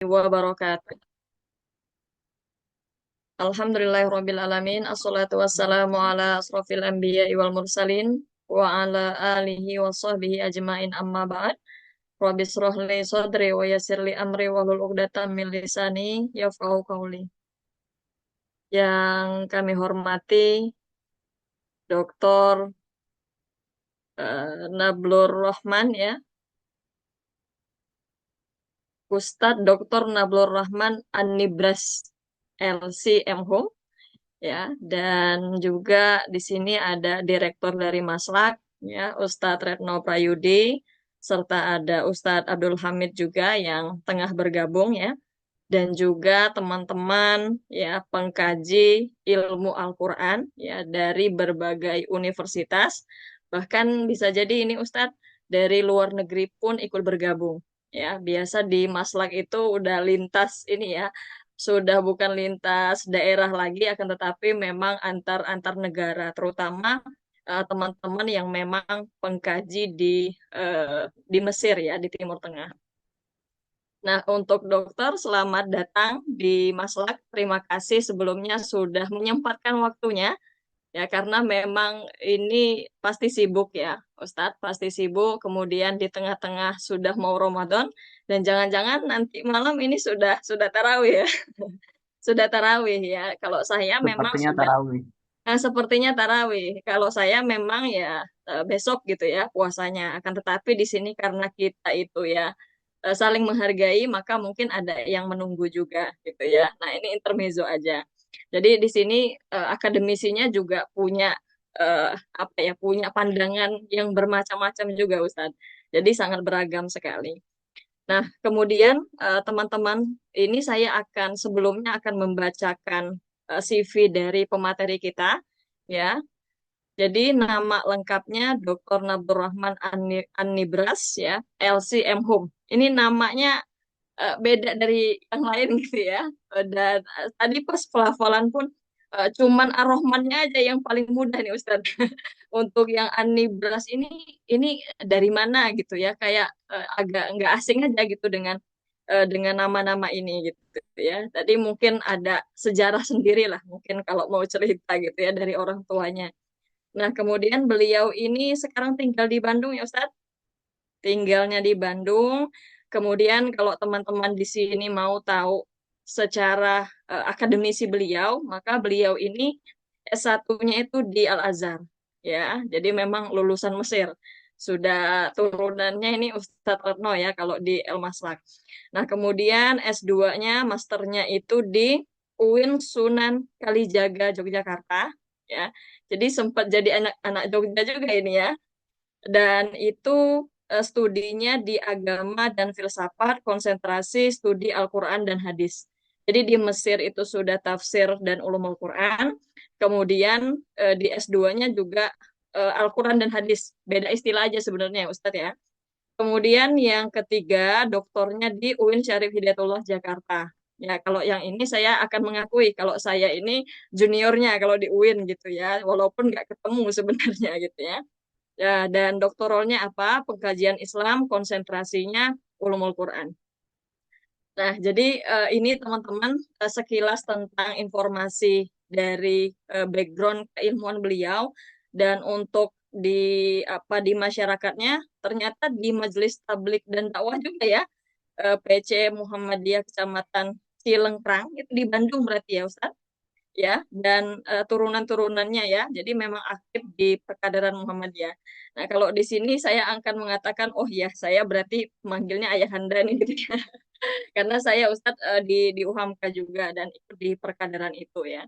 wabarakatuh. Alhamdulillahirabbil alamin. Assalatu wassalamu ala asrofil anbiya'i wal mursalin wa ala alihi wa sahbihi ajmain amma ba'd. Rabbi shrah li sadri wa yassir li amri wa hlul 'uqdatam min lisani yafqahu qawli. Yang kami hormati Dr. Nablur Rahman ya, Ustadz Dr. Nablur Rahman An-Nibras LC ya, dan juga di sini ada direktur dari Maslak ya, Ustadz Retno Prayudi, serta ada Ustadz Abdul Hamid juga yang tengah bergabung ya, dan juga teman-teman ya pengkaji ilmu Al-Qur'an ya dari berbagai universitas, bahkan bisa jadi ini Ustadz dari luar negeri pun ikut bergabung ya. Biasa di Maslak itu udah lintas ini ya, sudah bukan lintas daerah lagi, akan tetapi memang antar negara, terutama teman-teman yang memang pengkaji di Mesir ya, di Timur Tengah. Nah, untuk dokter, selamat datang di Maslak. Terima kasih sebelumnya sudah menyempatkan waktunya ya, karena memang ini pasti sibuk ya, Ustadz, pasti sibuk. Kemudian di tengah-tengah sudah mau Ramadan, dan jangan-jangan nanti malam ini sudah tarawih ya. Sudah tarawih ya. Kalau saya memang Sepertinya sudah tarawih. sepertinya tarawih. Kalau saya memang ya besok gitu ya puasanya. Akan tetapi di sini karena kita itu ya saling menghargai, maka mungkin ada yang menunggu juga gitu ya. Nah, ini intermezzo aja. Jadi di sini akademisinya juga punya apa ya, punya pandangan yang bermacam-macam juga Ustadz. Jadi sangat beragam sekali. Nah, kemudian teman-teman, ini saya akan sebelumnya akan membacakan CV dari pemateri kita ya. Jadi nama lengkapnya Dr. Nabdurrahman An-Nibras ya, LCM Hum. Ini namanya beda dari yang lain gitu ya. Dan tadi pas pelafalan pun cuman Ar-Rahmannya aja yang paling mudah nih Ustadz. Untuk yang Anibras ini dari mana gitu ya? Kayak agak nggak asing aja gitu dengan nama-nama ini gitu ya. Tadi mungkin ada sejarah sendiri lah mungkin kalau mau cerita gitu ya dari orang tuanya. Nah, kemudian beliau ini sekarang tinggal di Bandung ya Ustadz, tinggalnya di Bandung. Kemudian kalau teman-teman di sini mau tahu secara akademisi beliau, maka beliau ini S1-nya itu di Al-Azhar. Ya, jadi memang lulusan Mesir. Sudah turunannya ini Ustadz Retno ya kalau di El Maslak. Nah, kemudian S2-nya, masternya itu di UIN Sunan Kalijaga, Yogyakarta. Ya, jadi sempat jadi anak-anak Jogja juga ini ya, dan itu studinya di agama dan filsafat, konsentrasi studi Al-Quran dan hadis. Jadi di Mesir itu sudah tafsir dan ulumul Quran, kemudian di S2-nya juga Al-Quran dan hadis. Beda istilah aja sebenarnya ya Ustadz ya. Kemudian yang ketiga, doktornya di UIN Syarif Hidayatullah Jakarta. Ya, kalau yang ini saya akan mengakui kalau saya ini juniornya kalau di UIN gitu ya, walaupun nggak ketemu sebenarnya gitu ya. Ya, dan doktoralnya apa? Pengkajian Islam, konsentrasinya ulumul Quran. Nah, jadi ini teman-teman sekilas tentang informasi dari background keilmuan beliau, dan untuk di di masyarakatnya ternyata di Majelis Tablik dan Dakwah juga ya, PC Muhammadiyah Kecamatan Cilengkrang itu di Bandung berarti ya Ustaz ya, dan turunan-turunannya ya. Jadi memang aktif di Perkadaran Muhammadiyah. Nah, kalau di sini saya akan mengatakan, oh ya, saya berarti manggilnya ayahanda nih gitu ya. Karena saya Ustadz di UHAMKA juga dan ikut di Perkadaran itu ya.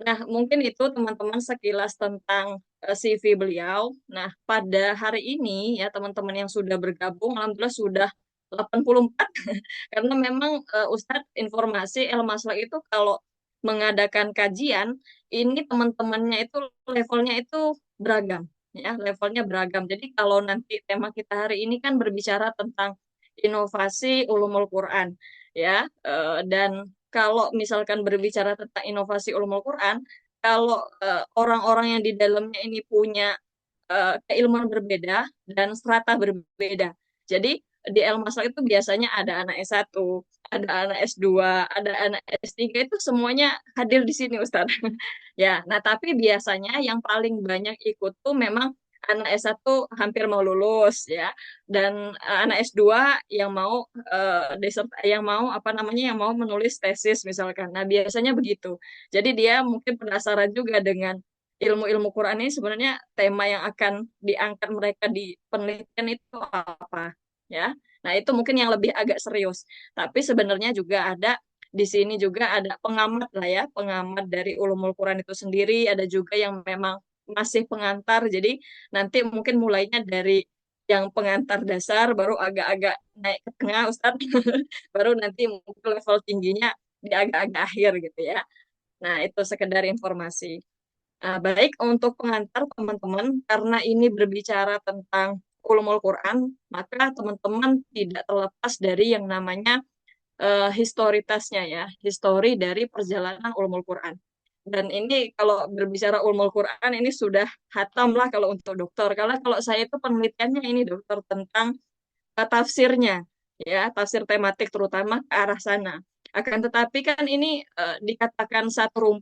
Nah, mungkin itu teman-teman sekilas tentang CV beliau. Nah, pada hari ini ya teman-teman yang sudah bergabung, alhamdulillah sudah 84. Karena memang Ustadz informasi El Maslak itu kalau mengadakan kajian, ini teman-temannya itu levelnya itu beragam ya, levelnya beragam. Jadi kalau nanti tema kita hari ini kan berbicara tentang inovasi ulumul Quran ya, dan kalau misalkan berbicara tentang inovasi ulumul Quran, kalau orang-orang yang di dalamnya ini punya keilmuan berbeda dan strata berbeda. Jadi di El Masal itu biasanya ada anak S1, ada anak S2, ada anak S3 itu semuanya hadir di sini Ustaz. Ya, nah tapi biasanya yang paling banyak ikut tuh memang anak S1 hampir mau lulus ya, dan anak S2 yang mau yang mau apa namanya yang mau menulis tesis misalkan. Nah, biasanya begitu. Jadi dia mungkin penasaran juga dengan ilmu-ilmu Quran ini sebenarnya tema yang akan diangkat mereka di penelitian itu apa ya. Nah, itu mungkin yang lebih agak serius. Tapi sebenarnya juga ada di sini juga ada pengamat lah ya, pengamat dari ulumul Quran itu sendiri, ada juga yang memang masih pengantar. Jadi nanti mungkin mulainya dari yang pengantar dasar baru agak-agak naik ke tengah Ustadz, baru nanti mungkin level tingginya di agak-agak akhir gitu ya. Nah, itu sekedar informasi. Baik untuk pengantar teman-teman, karena ini berbicara tentang ulumul Quran, maka teman-teman tidak terlepas dari yang namanya historitasnya ya, histori dari perjalanan ulumul Quran. Dan ini kalau berbicara ulumul Quran ini sudah hatam lah kalau untuk dokter. Karena kalau saya itu penelitiannya ini dokter tentang tafsirnya, ya tafsir tematik terutama ke arah sana. Akan tetapi kan ini dikatakan satu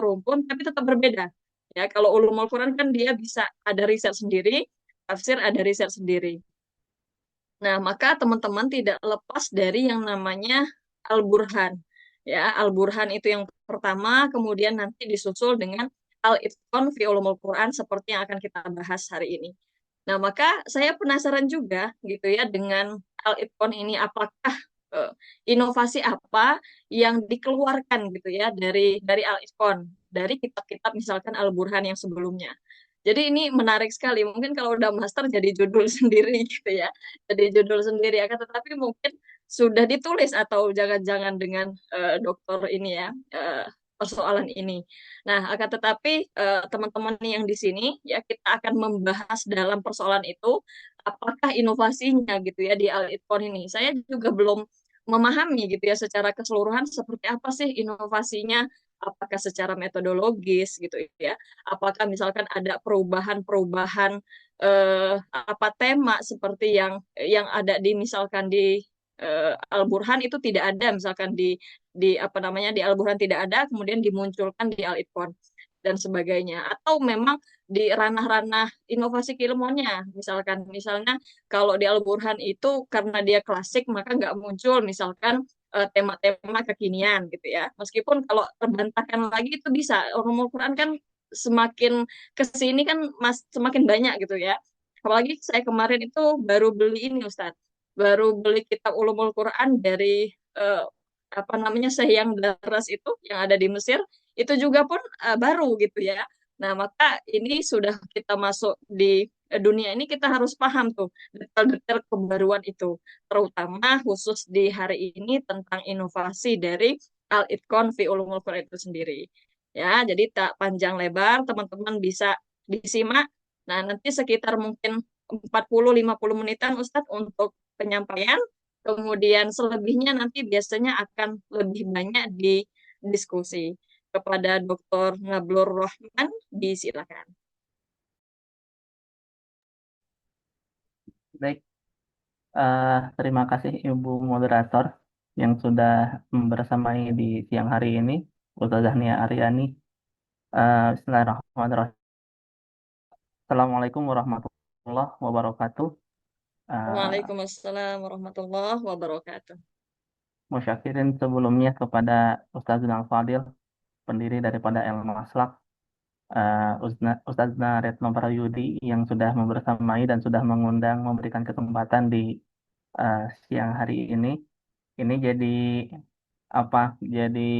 rumpun, tapi tetap berbeda. Ya, kalau ulumul Quran kan dia bisa ada riset sendiri, tafsir ada riset sendiri. Nah, maka teman-teman tidak lepas dari yang namanya Al-Burhan. Ya, Al-Burhan itu yang pertama, kemudian nanti disusul dengan Al-Itqan fi Ulumul Quran seperti yang akan kita bahas hari ini. Nah, maka saya penasaran juga gitu ya dengan Al-Itqan ini apakah eh, inovasi apa yang dikeluarkan gitu ya dari Al-Itqan, dari kitab-kitab misalkan Al-Burhan yang sebelumnya. Jadi ini menarik sekali. Mungkin kalau udah master jadi judul sendiri gitu ya. Jadi judul sendiri akan tetapi mungkin sudah ditulis atau jangan-jangan dengan dokter ini ya persoalan ini. Nah, akan tetapi teman-teman yang di sini ya kita akan membahas dalam persoalan itu apakah inovasinya gitu ya di Al-Itqan ini. Saya juga belum memahami gitu ya secara keseluruhan seperti apa sih inovasinya, apakah secara metodologis gitu ya, apakah misalkan ada perubahan-perubahan apa tema seperti yang ada di misalkan di Al-Burhan itu tidak ada misalkan di apa namanya di Al-Burhan tidak ada kemudian dimunculkan di Al-Itqan dan sebagainya atau memang di ranah-ranah inovasi keilmuannya misalnya kalau di Al-Burhan itu karena dia klasik maka nggak muncul misalkan tema-tema kekinian gitu ya meskipun kalau terbantahkan lagi itu bisa ulumul Quran kan semakin ke sini kan semakin banyak gitu ya. Apalagi saya kemarin itu baru beli ini Ustadz, baru beli kitab Ulumul Quran dari eh, apa namanya Sehyan Daras itu yang ada di Mesir, itu juga pun baru gitu ya. Nah, maka ini sudah kita masuk di dunia ini kita harus paham tuh detail-detail kebaruan itu, terutama khusus di hari ini tentang inovasi dari Al-Itqan fi Ulumul Quran itu sendiri. Ya, jadi tak panjang lebar, teman-teman bisa disimak. Nah, nanti sekitar mungkin 40-50 menitan Ustadz untuk penyampaian. Kemudian selebihnya nanti biasanya akan lebih banyak di diskusi. Kepada Dr. Ngablur Rahman, disilakan. Baik, terima kasih Ibu Moderator yang sudah bersamai di siang hari ini, Ustazah Nia Aryani. Bismillahirrahmanirrahim. Assalamualaikum warahmatullahi wabarakatuh. Uh, Waalaikumsalam warahmatullahi wabarakatuh. Musyakirin sebelumnya kepada Ustazuna Fadil, pendiri daripada El Maslak, Ustazna Retno Prayudi yang sudah membersamai dan sudah mengundang memberikan kesempatan di siang hari ini. Ini jadi apa? Jadi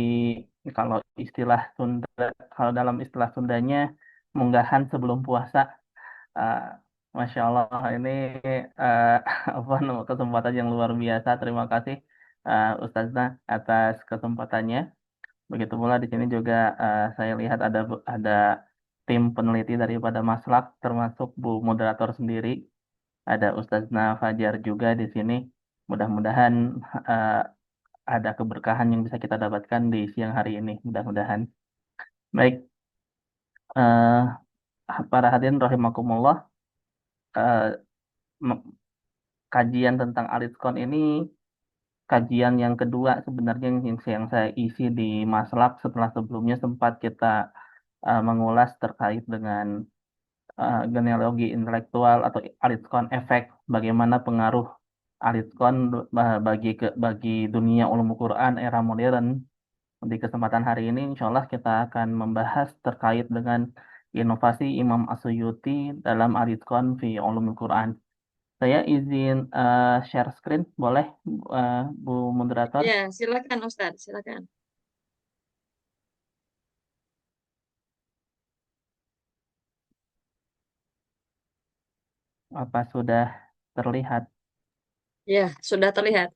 kalau istilah Sunda, kalau dalam istilah Sundanya munggahan sebelum puasa. Uh, Masya Allah, ini uh, apa kesempatan yang luar biasa. Terima kasih Ustazna atas kesempatannya. Begitu pula di sini juga saya lihat ada tim peneliti daripada Maslak, termasuk Bu Moderator sendiri. Ada Ustazna Fajar juga di sini. Mudah-mudahan uh, ada keberkahan yang bisa kita dapatkan di siang hari ini. Mudah-mudahan. Baik, para hadirin rahimakumullah, eh, kajian tentang Aliskon ini kajian yang kedua sebenarnya yang saya isi di Maslak setelah sebelumnya sempat kita mengulas terkait dengan genealogi intelektual atau Alitzcon effect, bagaimana pengaruh Alitzcon bagi dunia ulum Quran era modern. Di kesempatan hari ini, insya Allah kita akan membahas terkait dengan inovasi Imam As-Suyuti dalam Alitzcon fi Ulumul Quran. Saya izin share screen, boleh Bu Moderator? Ya, silakan Ustadz, silakan. Apa sudah terlihat Ya, sudah terlihat.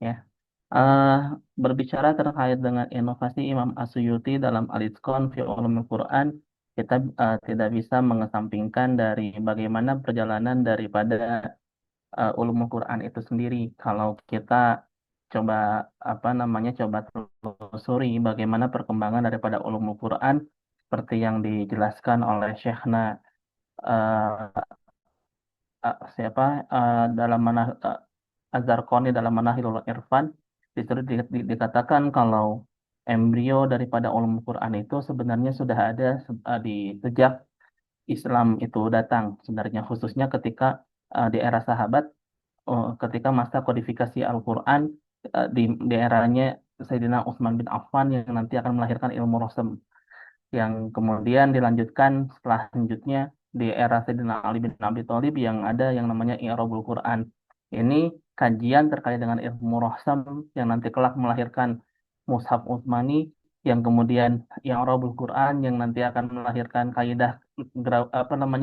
ya? Eh, Berbicara terkait dengan inovasi Imam As-Suyuti dalam Al-Itqan fi Ulumul Quran, kita tidak bisa mengesampingkan dari bagaimana perjalanan daripada ulumul Quran itu sendiri. Kalau kita coba coba telusuri bagaimana perkembangan daripada ulumul Quran seperti yang dijelaskan oleh Syekhna eh, siapa dalam mana Az-Zarqani dalam Manahilul Irfan disitu dikatakan kalau embrio daripada ulumul Quran itu sebenarnya sudah ada di sejak Islam itu datang, sebenarnya khususnya ketika di era sahabat, ketika masa kodifikasi Al-Quran di eranya Sayyidina Utsman bin Affan yang nanti akan melahirkan ilmu Rasul, yang kemudian dilanjutkan setelah lanjutnya di era Sayyidina Ali bin Abi Thalib yang ada yang namanya I'rabul Quran. Ini kajian terkait dengan ilmu rohsam yang nanti kelak melahirkan Mushaf Utsmani, yang kemudian I'rabul Quran yang nanti akan melahirkan kaidah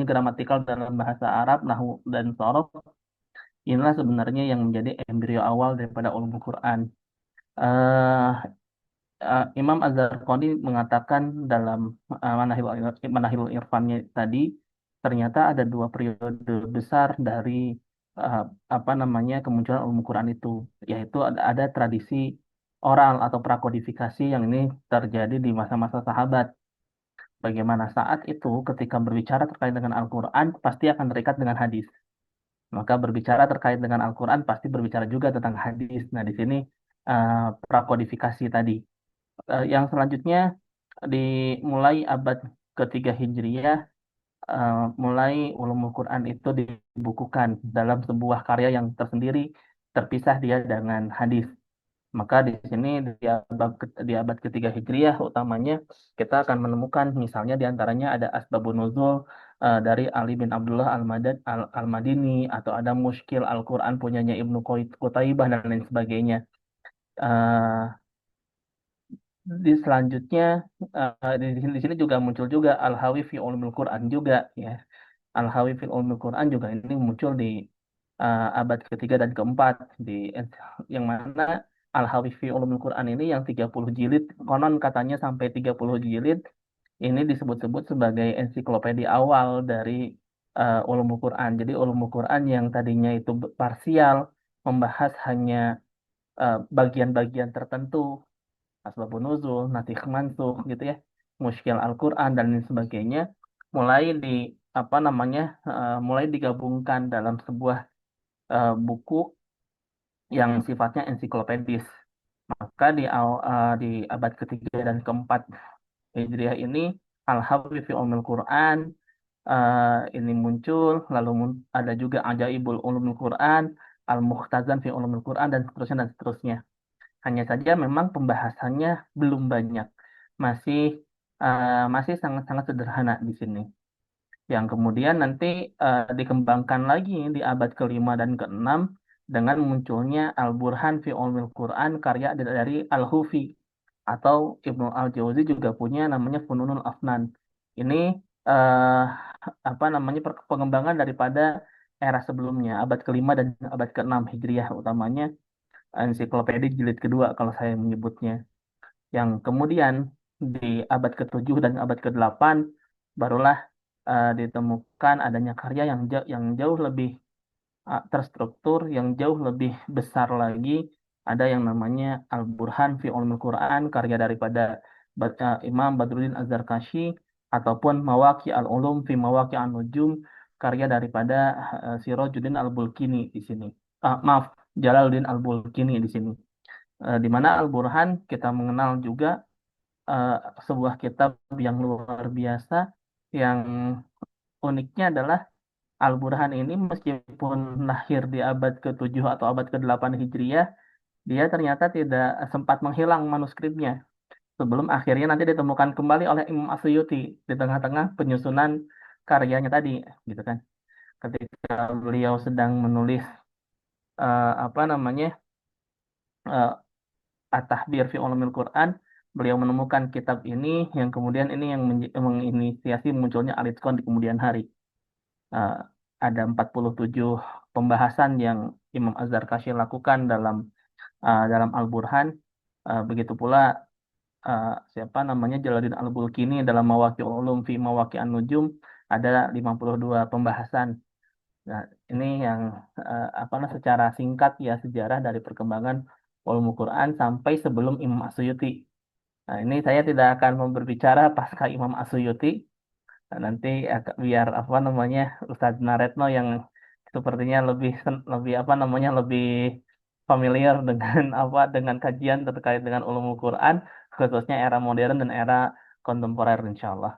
gramatikal dalam bahasa Arab, nahwu dan shorof. Inilah sebenarnya yang menjadi embrio awal daripada ulumul Quran. Eh, Imam Az-Zarqani mengatakan dalam Manahilul Irfannya tadi, ternyata ada dua periode besar dari eh, kemunculan ulumul Quran itu, yaitu ada tradisi oral atau prakodifikasi yang ini terjadi di masa-masa sahabat. Bagaimana saat itu ketika berbicara terkait dengan Al-Quran pasti akan terikat dengan hadis. Maka berbicara terkait dengan Al-Quran pasti berbicara juga tentang hadis. Nah, di sini prakodifikasi tadi. Yang selanjutnya dimulai abad ketiga Hijriyah, mulai ulumul Quran itu dibukukan dalam sebuah karya yang tersendiri, terpisah dia dengan hadis. Maka di sini di abad ketiga Hijriyah utamanya kita akan menemukan misalnya di antaranya ada Asbabun Nuzul dari Ali bin Abdullah Al-Madini, atau ada Mushkil Al-Quran punyanya Ibnu Qutaibah dan lain sebagainya. Eh, di selanjutnya di sini juga muncul juga Al-Hawi fi Ulumul Quran juga, ya. Al-Hawi fi Ulumul Quran juga ini muncul di abad ketiga dan keempat, di yang mana Al-Hawi fi Ulumul Quran ini yang 30 jilid, konon katanya sampai 30 jilid, ini disebut-sebut sebagai ensiklopedia awal dari Ulumul Quran. Jadi Ulumul Quran yang tadinya itu parsial, membahas hanya bagian-bagian tertentu, asbabun nuzul, nasikh mansukh gitu ya, muskil Al-Qur'an dan lain sebagainya, mulai di mulai digabungkan dalam sebuah buku yang sifatnya ensiklopedis. Maka di abad ketiga dan keempat Hijriah ini Al-Hawi fi Ulumul Quran ini muncul, lalu ada juga Ajaibul Ulumul Quran, Al-Muhtazan fi Ulumul Quran, dan seterusnya dan seterusnya. Hanya saja memang pembahasannya belum banyak, masih masih sangat-sangat sederhana di sini. Yang kemudian nanti dikembangkan lagi di abad kelima dan keenam dengan munculnya Al-Burhan fi Ulumil Quran, karya dari Al-Hufi, atau Ibnu Al-Jauzi juga punya namanya Fununul Afnan. Ini eh, pengembangan daripada era sebelumnya, abad kelima dan abad keenam Hijriah utamanya, ensiklopedia jilid kedua kalau saya menyebutnya. Yang kemudian di abad ke-7 dan abad ke-8 barulah ditemukan adanya karya yang jauh lebih terstruktur, yang jauh lebih besar lagi. Ada yang namanya Al-Burhan fi Ulumul Quran, karya daripada Imam Badruddin Az-Zarkashi, ataupun Mawaqi Al-Ulum fi Mawaqi An-Nujum, karya daripada Sirajuddin Al-Bulkini di sini. Maaf, Jalaluddin Al-Bulkini di sini. Di mana Al-Burhan kita mengenal juga eh, sebuah kitab yang luar biasa yang uniknya adalah Al-Burhan ini meskipun lahir di abad ke-7 atau abad ke-8 Hijriah, dia ternyata tidak sempat menghilang manuskripnya sebelum akhirnya nanti ditemukan kembali oleh Imam Asyuyuti di tengah-tengah penyusunan karyanya tadi, gitu kan. Ketika beliau sedang menulis apa namanya uh, At-Tahbir fi Ulumil Quran, beliau menemukan kitab ini yang kemudian ini yang menginisiasi munculnya Al-Itqan di kemudian hari. Eh, ada 47 pembahasan yang Imam Az-Zarkashi lakukan dalam Al-Burhan. Begitu pula siapa namanya Jalaluddin Al-Bulkini dalam Mawaqi'ul Ulum fi Mawaqi'an Nujum ada 52 pembahasan. Nah, ini yang apa secara singkat ya sejarah dari perkembangan ulum Quran sampai sebelum Imam Asyuyuti. Nah, ini saya tidak akan berbicara pasca Imam Asyuyuti. Nah, nanti biar apa namanya Ustadz Naretno yang sepertinya lebih apa namanya lebih familiar dengan apa dengan kajian terkait dengan ulumul Quran khususnya era modern dan era kontemporer insya Allah.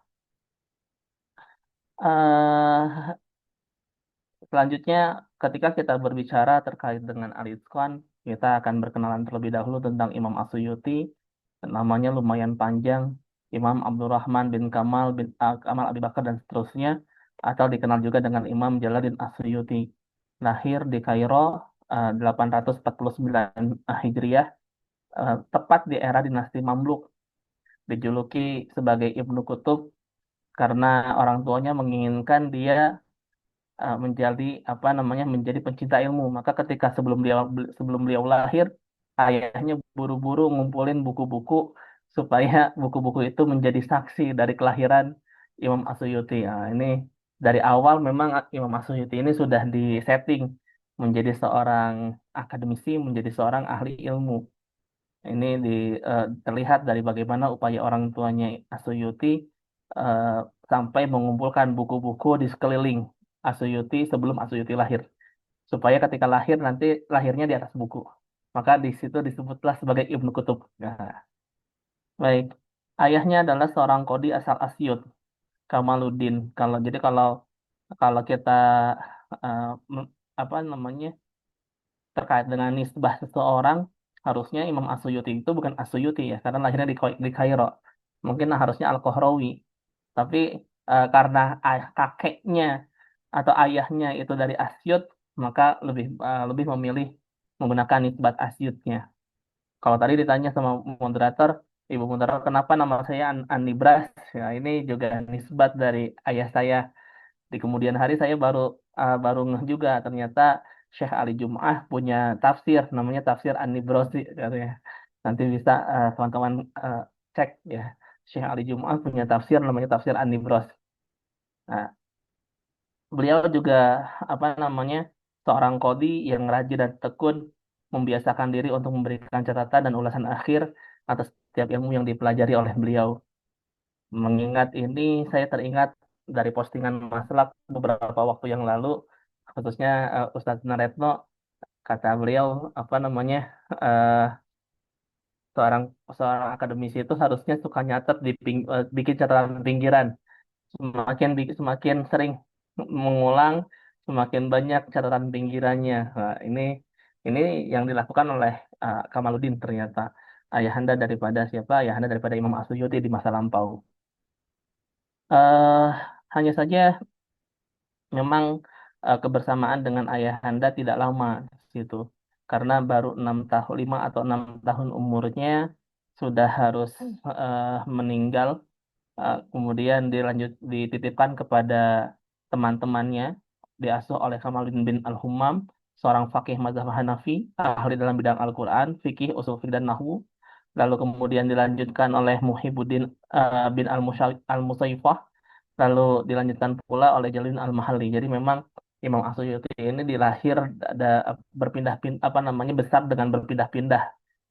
eh Selanjutnya, ketika kita berbicara terkait dengan Al-Itqan, kita akan berkenalan terlebih dahulu tentang Imam Asyuyuti. Namanya lumayan panjang, Imam Abdurrahman bin Kamal Abi Bakar dan seterusnya, atau dikenal juga dengan Imam Jalaluddin Asyuyuti. Lahir di Kairo 849 Hijriah, tepat di era dinasti Mamluk, dijuluki sebagai Ibnu Kutub karena orang tuanya menginginkan dia menjadi apa namanya menjadi pencinta ilmu. Maka ketika sebelum beliau lahir, ayahnya buru-buru ngumpulin buku-buku supaya buku-buku itu menjadi saksi dari kelahiran Imam Asyuyuti. Nah, ini dari awal memang Imam Asyuyuti ini sudah disetting menjadi seorang akademisi, menjadi seorang ahli ilmu. Ini terlihat dari bagaimana upaya orang tuanya Asuyuti eh, sampai mengumpulkan buku-buku di sekeliling Asuyuti sebelum Asuyuti lahir. Supaya ketika lahir nanti lahirnya di atas buku. Maka di situ disebutlah sebagai Ibnu Kutub. Nah, baik. Ayahnya adalah seorang kodi asal Asyut, Kamaluddin. Kalau kalau kita eh, apa namanya terkait dengan nisbah seseorang, harusnya Imam Asyuyuti itu bukan Asyuyuti ya, karena lahirnya di Kairo. Mungkin harusnya Al-Kohrawi. Tapi karena kakeknya atau ayahnya itu dari Asyut, maka lebih memilih menggunakan nisbat Asyutnya. Kalau tadi ditanya sama moderator, Ibu moderator, kenapa nama saya Anibras? Ya, ini juga nisbat dari ayah saya di kemudian hari saya baru ngeh juga ternyata Syekh Ali Jum'ah punya tafsir namanya tafsir An-Nibrosi katanya. Nanti bisa teman-teman cek ya. Syekh Ali Jum'ah punya tafsir namanya tafsir An-Nibros. Nah, beliau juga apa namanya seorang kodi yang rajin dan tekun membiasakan diri untuk memberikan catatan dan ulasan akhir atas setiap ilmu yang dipelajari oleh beliau. Mengingat ini, saya teringat dari postingan Maslak beberapa waktu yang lalu, khususnya Ustadz Naretno, kata beliau, apa namanya, eh, seorang seorang akademisi itu harusnya suka nyatet bikin catatan pinggiran. Semakin sering mengulang, semakin banyak catatan pinggirannya. Nah, ini yang dilakukan oleh Kamaluddin ternyata ayahanda daripada siapa? Ayahanda daripada Imam Asyuyuti di masa lampau. eh Hanya saja memang kebersamaan dengan ayahanda tidak lama gitu karena baru 6 tahun 5 atau 6 tahun umurnya sudah harus meninggal. Kemudian dititipkan kepada teman-temannya diasuh oleh Kamaluddin bin Al-Hammam seorang fakih mazhab Hanafi ahli dalam bidang Al-Quran fikih usul fiqh dan nahwu lalu kemudian dilanjutkan oleh Muhibbuddin bin Al-Musaifah, lalu dilanjutkan pula oleh Jalin Al-Mahalli. Jadi memang Imam Asyuyuti ini ada berpindah-pindah apa namanya besar dengan berpindah-pindah.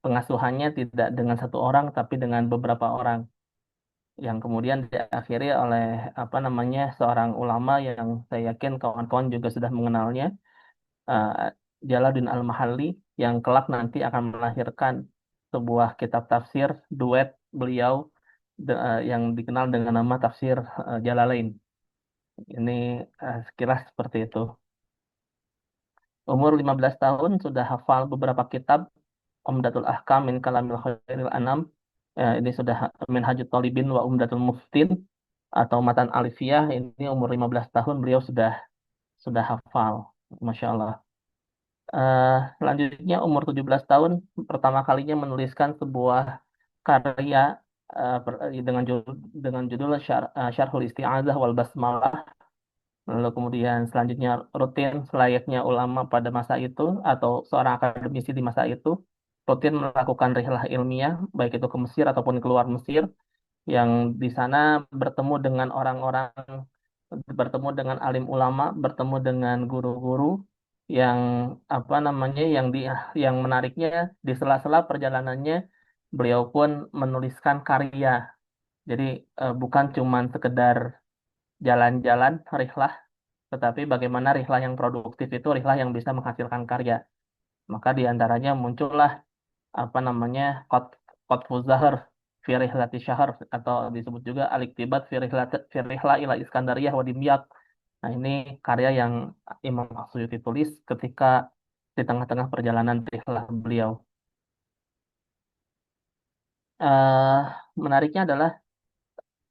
Pengasuhannya tidak dengan satu orang tapi dengan beberapa orang yang kemudian diakhiri oleh apa namanya seorang ulama yang saya yakin kawan-kawan juga sudah mengenalnya, Jalaluddin Al-Mahalli yang kelak nanti akan melahirkan sebuah kitab tafsir duet beliau yang dikenal dengan nama tafsir Jalalain. Ini sekilas seperti itu. Umur 15 tahun sudah hafal beberapa kitab Umdatul Ahkam min Kalamil Khairil Anam. Ini sudah Minhajut Thalibin wa Umdatul Muftin atau Matan Alifiyah. Ini umur 15 tahun beliau sudah hafal. Masya Allah. Eh, Selanjutnya umur 17 tahun pertama kalinya menuliskan sebuah karya dengan judul Syarhul Isti'adzah wal Basmalah. Lalu kemudian selanjutnya rutin selayaknya ulama pada masa itu atau seorang akademisi di masa itu rutin melakukan rihlah ilmiah baik itu ke Mesir ataupun keluar Mesir yang di sana bertemu dengan orang-orang, bertemu dengan alim ulama, bertemu dengan guru-guru yang apa namanya yang menariknya di sela-sela perjalanannya beliau pun menuliskan karya. Jadi bukan cuman sekedar jalan-jalan rihlah, tetapi bagaimana rihlah yang produktif itu rihlah yang bisa menghasilkan karya. Maka di antaranya muncullah apa namanya Qatfu Zahar fi Rihlati Syahr atau disebut juga Al-Iktibat fi Rihla ila Iskandariyah wa Dimyat. Nah, ini karya yang Imam Suyuti tulis ketika di tengah-tengah perjalanan rihlah beliau. eh Menariknya adalah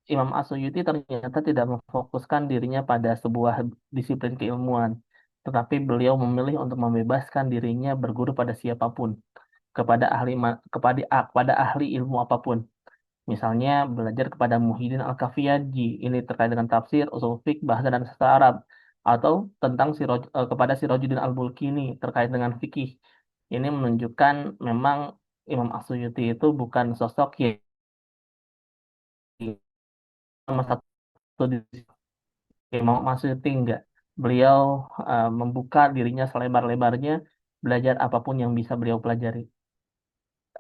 Imam As-Suyuti ternyata tidak memfokuskan dirinya pada sebuah disiplin keilmuan, tetapi beliau memilih untuk membebaskan dirinya berguru pada siapapun, kepada ahli ilmu apapun. Misalnya belajar kepada Muhyiddin Al-Kafiyadji, ini terkait dengan tafsir, usul fiqh, bahasa dan sastra Arab, atau tentang kepada Sirajuddin Al-Bulkini terkait dengan fikih. Ini menunjukkan memang Imam As-Suyuti itu bukan sosok yang nomor satu di Imam As-Suyuti enggak. Beliau membuka dirinya selebar-lebarnya, belajar apapun yang bisa beliau pelajari.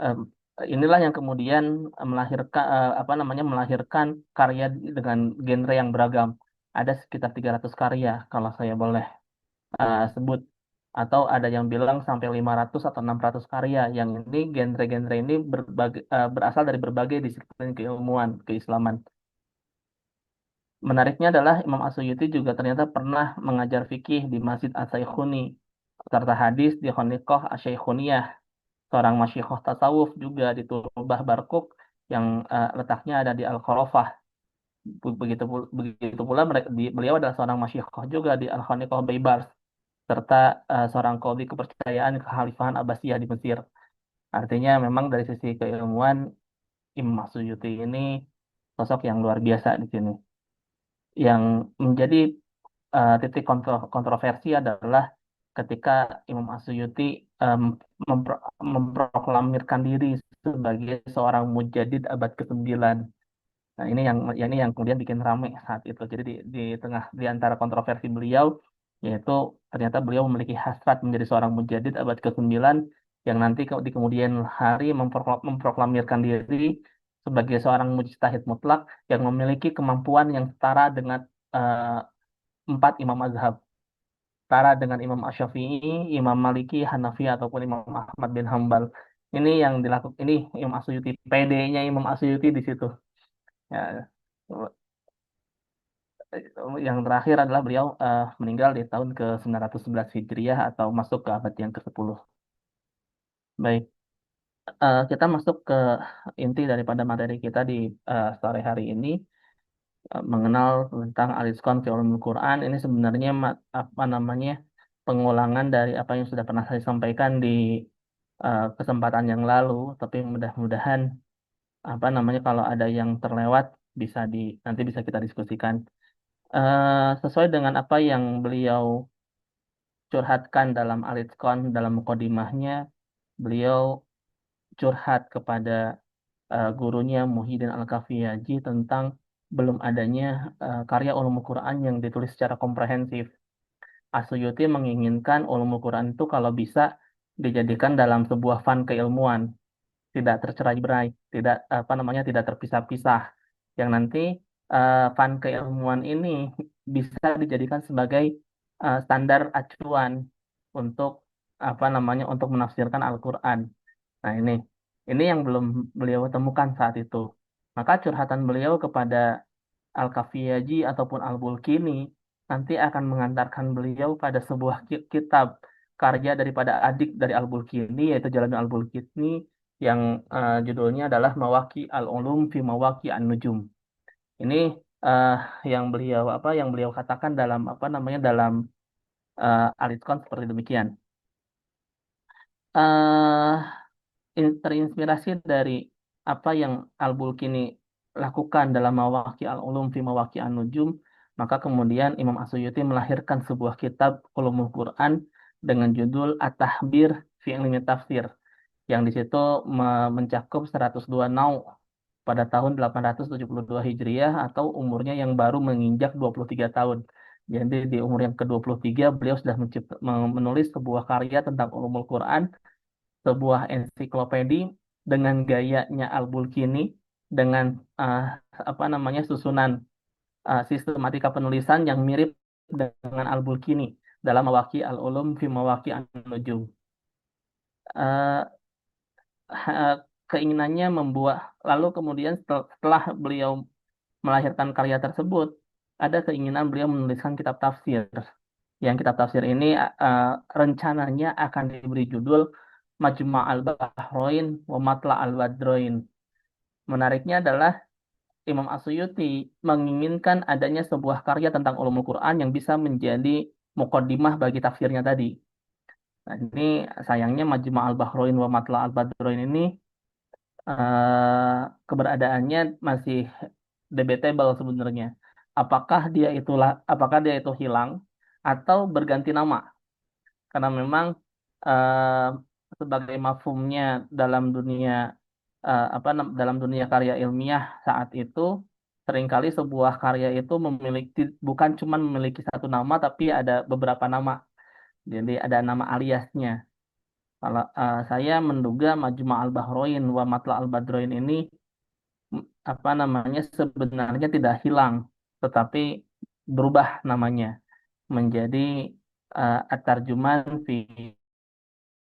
Em, Inilah yang kemudian melahirkan apa namanya melahirkan karya dengan genre yang beragam. Ada sekitar 300 karya kalau saya boleh sebut, atau ada yang bilang sampai 500 atau 600 karya. Yang ini genre-genre ini berasal dari berbagai disiplin keilmuan keislaman. Menariknya adalah Imam As-Suyuti juga ternyata pernah mengajar fikih di Masjid As-Saikhuni serta hadis di Khoniqoh Asy-Syaikhunyah, seorang masyaikh tasawuf juga di Turbah Barkuk yang letaknya ada di Al-Khorofah. Begitu pula beliau adalah seorang masyaikh juga di Al-Khaniqah Baybars serta seorang qadhi kepercayaan Kekhalifahan Abbasiyah di Mesir. Artinya memang dari sisi keilmuan Imam Suyuti ini sosok yang luar biasa di sini. Yang menjadi titik kontroversi adalah ketika Imam As-Suyuti em, memproklamirkan diri sebagai seorang mujadid abad ke-9. Nah, ini yang kemudian bikin ramai saat itu. Jadi di antara kontroversi beliau yaitu ternyata beliau memiliki hasrat menjadi seorang mujadid abad ke-9 yang nanti di kemudian hari memproklamirkan diri sebagai seorang mujtahid mutlak yang memiliki kemampuan yang setara dengan eh, empat imam mazhab, setara dengan Imam Asy-Syafi'i, Imam Maliki, Hanafi ataupun Imam Ahmad bin Hambal. Ini Imam Asyuti, PD-nya Imam Asyuti di situ. Ya, yang terakhir adalah beliau meninggal di tahun ke-911 Hijriah atau masuk ke abad yang ke-10. Baik, kita masuk ke inti daripada materi kita di sore hari ini, mengenal tentang Al-Itqan fi Ulumul Quran. Ini sebenarnya apa namanya pengulangan dari apa yang sudah pernah saya sampaikan di kesempatan yang lalu, tapi mudah-mudahan apa namanya kalau ada yang terlewat nanti bisa kita diskusikan. Sesuai dengan apa yang beliau curhatkan dalam Al-Itqan dalam mukadimahnya, beliau curhat kepada gurunya Muhyiddin Al-Kafiyaji tentang belum adanya karya ulumul Quran yang ditulis secara komprehensif. Asyuyuti menginginkan ulumul Quran itu kalau bisa dijadikan dalam sebuah fan keilmuan, tidak tercerai-berai, tidak terpisah-pisah, yang nanti fan keilmuan ini bisa dijadikan sebagai standar acuan untuk apa namanya untuk menafsirkan Al-Quran. Nah ini yang belum beliau temukan saat itu. Maka curhatan beliau kepada Al-Kafiyaji ataupun Al-Bulkini nanti akan mengantarkan beliau pada sebuah kitab karya daripada adik dari Al-Bulkini yaitu Jalaluddin Al-Bulkini yang judulnya adalah Mawaki Al-Ulum fi Mawaki An-Nujum. Ini eh, yang beliau katakan dalam apa namanya dalam Al-Itqan seperti demikian. eh Terinspirasi dari apa yang Al-Bulkini lakukan dalam Mawaki Al-Ulum fi Mawaki An-Nujum, maka kemudian Imam As-Suyuti melahirkan sebuah kitab Ulumul Quran dengan judul At-Tahbir fi Ilmi Tafsir, yang di situ mencakup 102 nau pada tahun 872 Hijriah atau umurnya yang baru menginjak 23 tahun. Jadi di umur yang ke-23 beliau sudah menulis sebuah karya tentang ulumul Quran, sebuah ensiklopedi dengan gayanya Al-Bulkini, dengan uh, apa namanya susunan sistematika penulisan yang mirip dengan Al-Bulkini dalam Mawaki Al-Ulum fi Mawaki An-Nujum. Uh, Keinginannya membuat, lalu kemudian setelah beliau melahirkan karya tersebut, ada keinginan beliau menuliskan kitab tafsir. Yang kitab tafsir ini rencananya akan diberi judul Majma' al-Bahrain wa Matla' al-Badroin. Menariknya adalah Imam Asyuyuti menginginkan adanya sebuah karya tentang ulumul Quran yang bisa menjadi muqaddimah bagi tafsirnya tadi. Nah, ini sayangnya Majma' al-Bahrain wa Matla' al-Badroin ini keberadaannya masih debatable sebenarnya. Apakah dia itu hilang atau berganti nama? Karena memang eh, sebagai mafhumnya dalam dunia dalam dunia karya ilmiah saat itu seringkali sebuah karya itu memiliki bukan cuma memiliki satu nama tapi ada beberapa nama. Jadi ada nama aliasnya. Kalau saya menduga Majma' al-Bahrain wa Matla' al-Badroin ini apa namanya sebenarnya tidak hilang tetapi berubah namanya menjadi At-Tarjuman fi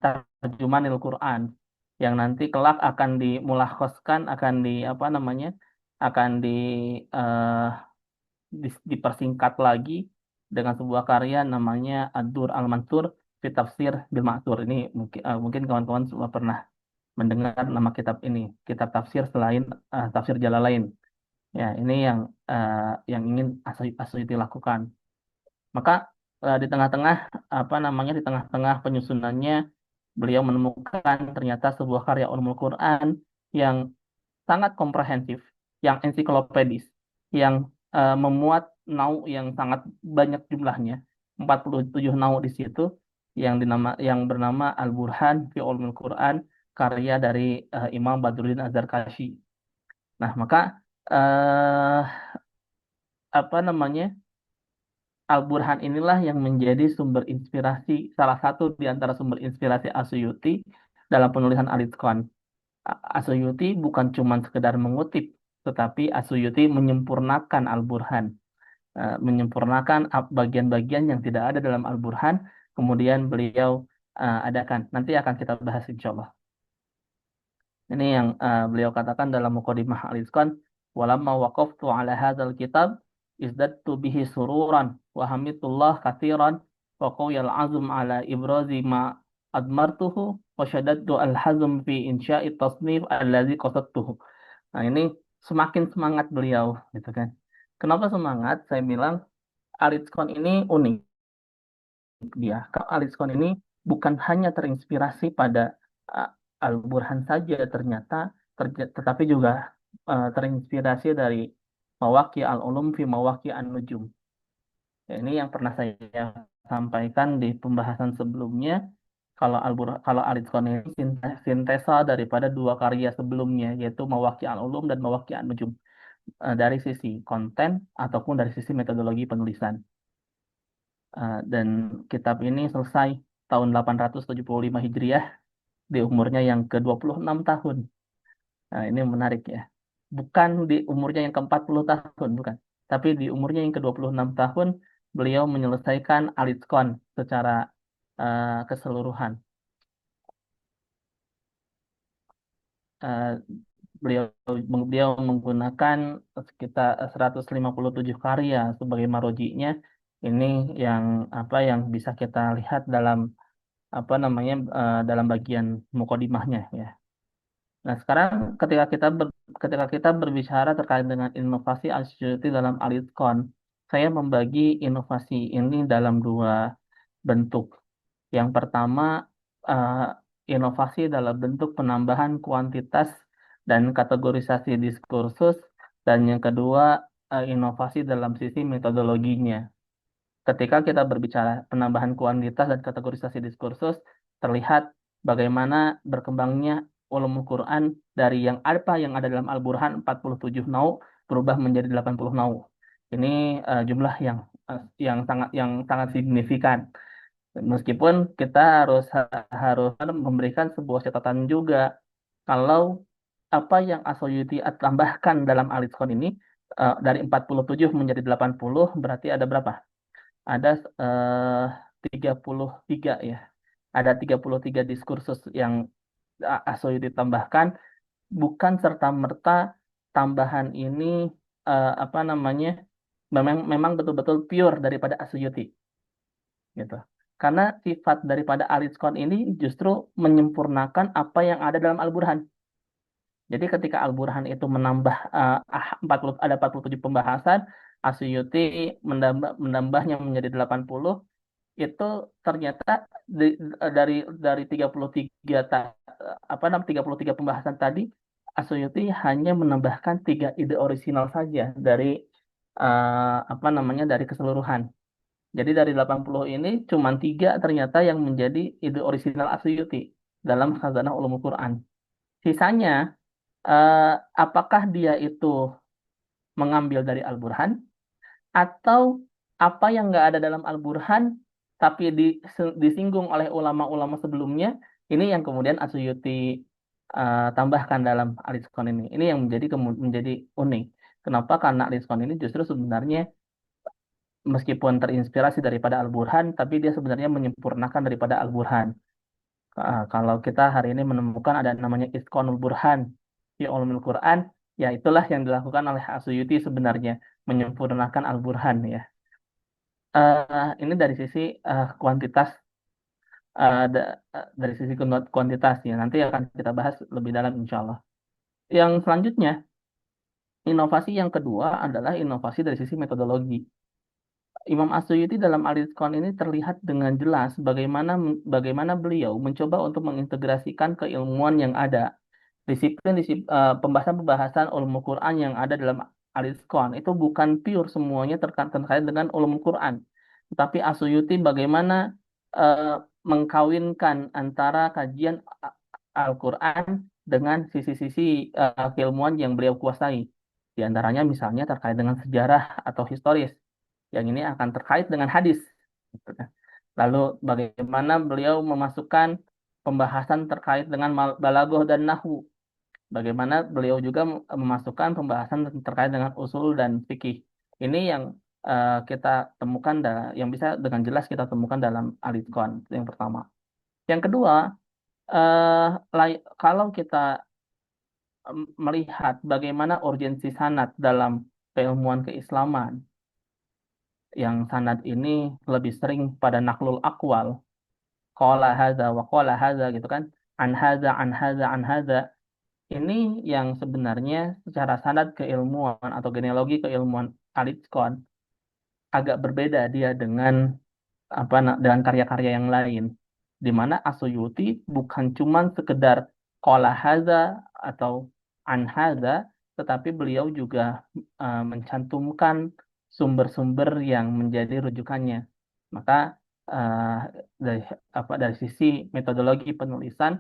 Tarjumanil Quran yang nanti kelak akan dimulakhoskan akan di apa namanya akan eh, dipersingkat lagi dengan sebuah karya namanya Ad-Dur Al-Mansur fi Tafsir bil Ma'thur. Ini mungkin kawan-kawan sudah pernah mendengar nama kitab ini, kitab tafsir selain tafsir Jalalain. Ya, ini yang ingin Asyuyuti lakukan. Maka di tengah-tengah apa namanya di tengah-tengah penyusunannya beliau menemukan ternyata sebuah karya Ulumul Quran yang sangat komprehensif, yang ensiklopedis, yang memuat nau yang sangat banyak jumlahnya, 47 nau di situ yang bernama Al-Burhan fi Ulumul Quran karya dari Imam Badruddin Az-Zarkashi. Nah, maka eh, apa namanya Al-Burhan inilah yang menjadi sumber inspirasi, salah satu di antara sumber inspirasi Asyuyuti dalam penulisan Al-Itqan. Asyuyuti bukan cuma sekedar mengutip, tetapi Asyuyuti menyempurnakan Al-Burhan, menyempurnakan bagian-bagian yang tidak ada dalam Al-Burhan, kemudian beliau adakan. Nanti akan kita bahas insya Allah. Ini yang beliau katakan dalam Muqaddimah Al-Itqan, walamma waqaftu ala hadzal kitab izdattu bihi sururan wa hamidullah katsiran wa qawiyal azm ala ibrazi ma admartuhu wa syaddadtu al-hazm fi insya'i tasnif allazi qasadtuhu. Nah, ini semakin semangat beliau gitu kan. Kenapa semangat? Saya bilang Al-Itqan ini unik dia. Kalau Aliskon ini bukan hanya terinspirasi pada uh, Al-Burhan saja ternyata, tetapi juga terinspirasi dari Mawaki Al-Ulum fi Mawaki An-Nujum. Ya, ini yang pernah saya sampaikan di pembahasan sebelumnya. Kalau Aliskon ini sintesa daripada dua karya sebelumnya, yaitu Mawaki Al-Ulum dan Mawaki An-Nujum, dari sisi konten ataupun dari sisi metodologi penulisan. Dan kitab ini selesai tahun 875 Hijriah di umurnya yang ke-26 tahun. Nah, ini menarik ya. Bukan di umurnya yang ke-40 tahun, bukan. Tapi di umurnya yang ke-26 tahun, beliau menyelesaikan Al-Itqan secara keseluruhan. Eh, beliau beliau menggunakan sekitar 157 karya sebagai marojinya. Ini yang apa yang bisa kita lihat dalam apa namanya dalam bagian mukodimahnya ya. Nah, sekarang ketika kita berbicara terkait dengan inovasi Asyuti dalam Alitkon, saya membagi inovasi ini dalam dua bentuk. Yang pertama, eh, inovasi dalam bentuk penambahan kuantitas dan kategorisasi diskursus, dan yang kedua, inovasi dalam sisi metodologinya. Ketika kita berbicara penambahan kuantitas dan kategorisasi diskursus, terlihat bagaimana berkembangnya ulumul Quran dari yang ada dalam Al-Burhan 47 nau berubah menjadi 80 nau. Ini jumlah yang sangat signifikan. Meskipun kita harus memberikan sebuah catatan juga kalau apa yang Asoyuti tambahkan dalam Alitkon ini dari 47 menjadi 80 berarti ada berapa? Ada 33 ya. Ada 33 diskursus yang Asoyuti tambahkan, bukan serta-merta tambahan ini apa namanya memang betul-betul pure daripada Asyuti gitu. Karena sifat daripada Aliskon ini justru menyempurnakan apa yang ada dalam Al-Burhan. Jadi ketika Al-Burhan itu menambah 40 ada 47 pembahasan, Asyuti menambahnya menjadi 80, itu ternyata dari 33 33 pembahasan tadi, Asyuti hanya menambahkan 3 ide orisinal saja dari apa namanya dari keseluruhan. Jadi dari 80 ini cuma 3 ternyata yang menjadi ide orisinal Asyuti dalam Khazanah Ulumul Quran. Sisanya, eh, apakah dia itu mengambil dari Al-Burhan atau apa yang nggak ada dalam Al-Burhan tapi disinggung oleh ulama-ulama sebelumnya, ini yang kemudian Asyuti tambahkan dalam Al-Itqan ini. Ini yang menjadi unik. Kenapa? Karena Al-Itqan ini justru sebenarnya meskipun terinspirasi daripada Al-Burhan, tapi dia sebenarnya menyempurnakan daripada Al-Burhan. Kalau kita hari ini menemukan ada namanya Itqanul Burhan di Ulumul Quran, ya itulah yang dilakukan oleh Asyuti sebenarnya, menyempurnakan Al-Burhan ya. Ini dari sisi kuantitas, dari sisi kuantitasnya. Nanti akan kita bahas lebih dalam insya Allah. Yang selanjutnya, inovasi yang kedua adalah inovasi dari sisi metodologi. Imam Asyuyuti dalam Al-Itqan ini terlihat dengan jelas bagaimana beliau mencoba untuk mengintegrasikan keilmuan yang ada. Pembahasan-pembahasan ulumul Quran yang ada dalam Al-Itqan itu bukan pure semuanya terkait dengan ulumul Quran. Tetapi Asyuyuti bagaimana eh, mengkawinkan antara kajian Al-Quran dengan sisi-sisi keilmuan yang beliau kuasai. Di antaranya misalnya terkait dengan sejarah atau historis, yang ini akan terkait dengan hadis. Gitu kan. Lalu bagaimana beliau memasukkan pembahasan terkait dengan balaghah dan nahwu. Bagaimana beliau juga memasukkan pembahasan terkait dengan usul dan fikih. Ini yang kita temukan yang bisa dengan jelas kita temukan dalam Al-Itqan. Itu yang pertama. Yang kedua, kalau kita melihat bagaimana urgensi sanad dalam keilmuan keislaman, yang sanad ini lebih sering pada naklul akwal, qala hadza wa qala hadza gitu kan, an hadza an hadza an hadza. Ini yang sebenarnya secara sanad keilmuan atau genealogi keilmuan Al-Itqan agak berbeda dia dengan karya-karya yang lain, di mana Asyuyuti bukan cuman sekedar qala hadza atau an hadza, tetapi beliau juga mencantumkan sumber-sumber yang menjadi rujukannya. Maka eh, dari sisi metodologi penulisan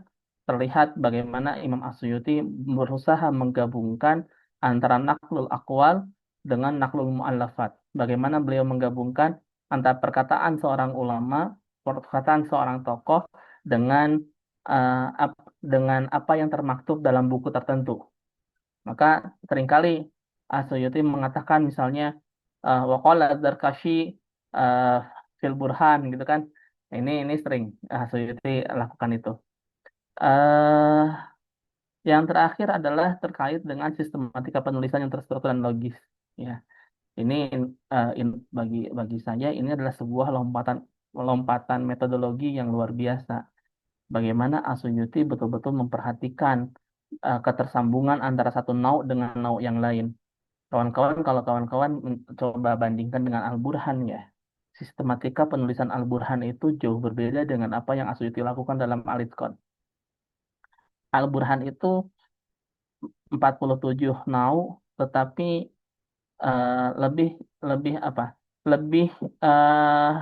terlihat bagaimana Imam Asyuyuti berusaha menggabungkan antara naklul aqwal dengan naklul mu'allafat. Bagaimana beliau menggabungkan antara perkataan seorang ulama, perkataan seorang tokoh dengan dengan apa yang termaktub dalam buku tertentu. Maka seringkali Suyuti mengatakan misalnya waqala Dzarkashi uh, fil Burhan gitu kan. Ini sering Suyuti lakukan itu. eh yang terakhir adalah terkait dengan sistematika penulisan yang terstruktur dan logis. Ya, ini bagi bagi saya ini adalah sebuah lompatan lompatan metodologi yang luar biasa. Bagaimana Asuyuti betul-betul memperhatikan ketersambungan antara satu nauk dengan nauk yang lain. Kalau kawan-kawan coba bandingkan dengan Al-Burhan ya, sistematika penulisan Al-Burhan itu jauh berbeda dengan apa yang Asuyuti lakukan dalam Al-Itqan. Al-Burhan itu 47 nau, tetapi lebih lebih apa? Lebih eh,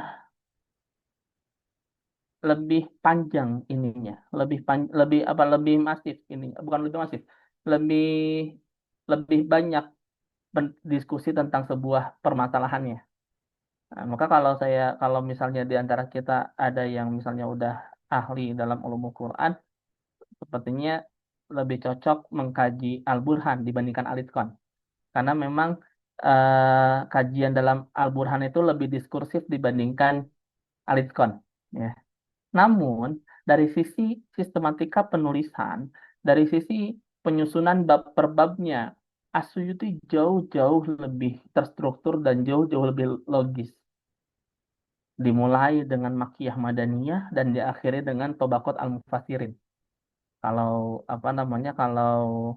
lebih panjang ininya, lebih apa? Lebih masif ini, bukan lebih masif, lebih lebih banyak diskusi tentang sebuah permasalahannya. Nah, maka kalau misalnya di antara kita ada yang misalnya udah ahli dalam ulumul Quran, sepertinya lebih cocok mengkaji Al-Burhan dibandingkan Al-Itqan. Karena memang kajian dalam Al-Burhan itu lebih diskursif dibandingkan Al-Itqan. Ya. Namun, dari sisi sistematika penulisan, dari sisi penyusunan bab per babnya, As-Suyuti jauh-jauh lebih terstruktur dan jauh-jauh lebih logis. Dimulai dengan Makkiyah Madaniyah dan diakhiri dengan Tobaqot Al-Mufassirin. Kalau apa namanya, kalau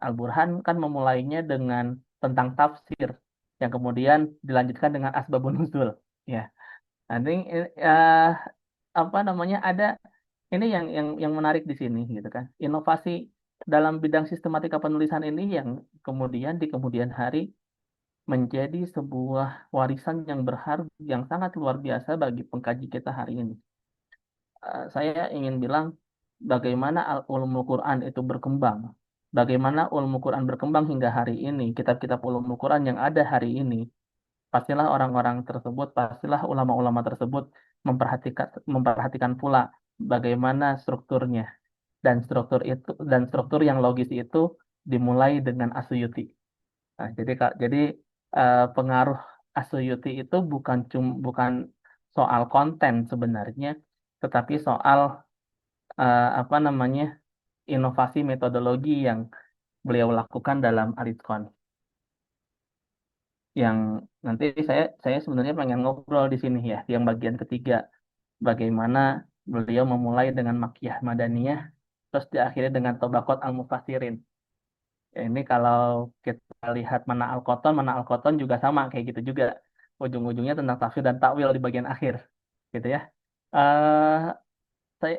Al-Burhan kan memulainya dengan tentang tafsir yang kemudian dilanjutkan dengan asbabun nuzul. Ya, nanti apa namanya ada ini yang menarik di sini gitu kan. Inovasi dalam bidang sistematika penulisan ini yang kemudian di kemudian hari menjadi sebuah warisan yang berharga yang sangat luar biasa bagi pengkaji kita hari ini. Saya ingin bilang bagaimana ulumul Quran itu berkembang. Bagaimana ulumul Quran berkembang hingga hari ini. Kitab-kitab ulumul Quran yang ada hari ini, pastilah orang-orang tersebut, pastilah ulama-ulama tersebut memperhatikan pula bagaimana strukturnya dan struktur yang logis itu dimulai dengan Asuyuti. Nah, jadi pengaruh Asuyuti itu bukan soal konten sebenarnya, tetapi soal apa namanya inovasi metodologi yang beliau lakukan dalam Alitkon. Yang nanti saya sebenarnya pengen ngobrol di sini ya, yang bagian ketiga, bagaimana beliau memulai dengan Makkiyah Madaniyah, terus diakhiri dengan Tobaqot Al-Mufassirin. Ya, ini kalau kita lihat Mana Al-Qoton juga sama kayak gitu juga. Ujung-ujungnya tentang tafsir dan takwil di bagian akhir, gitu ya. eh saya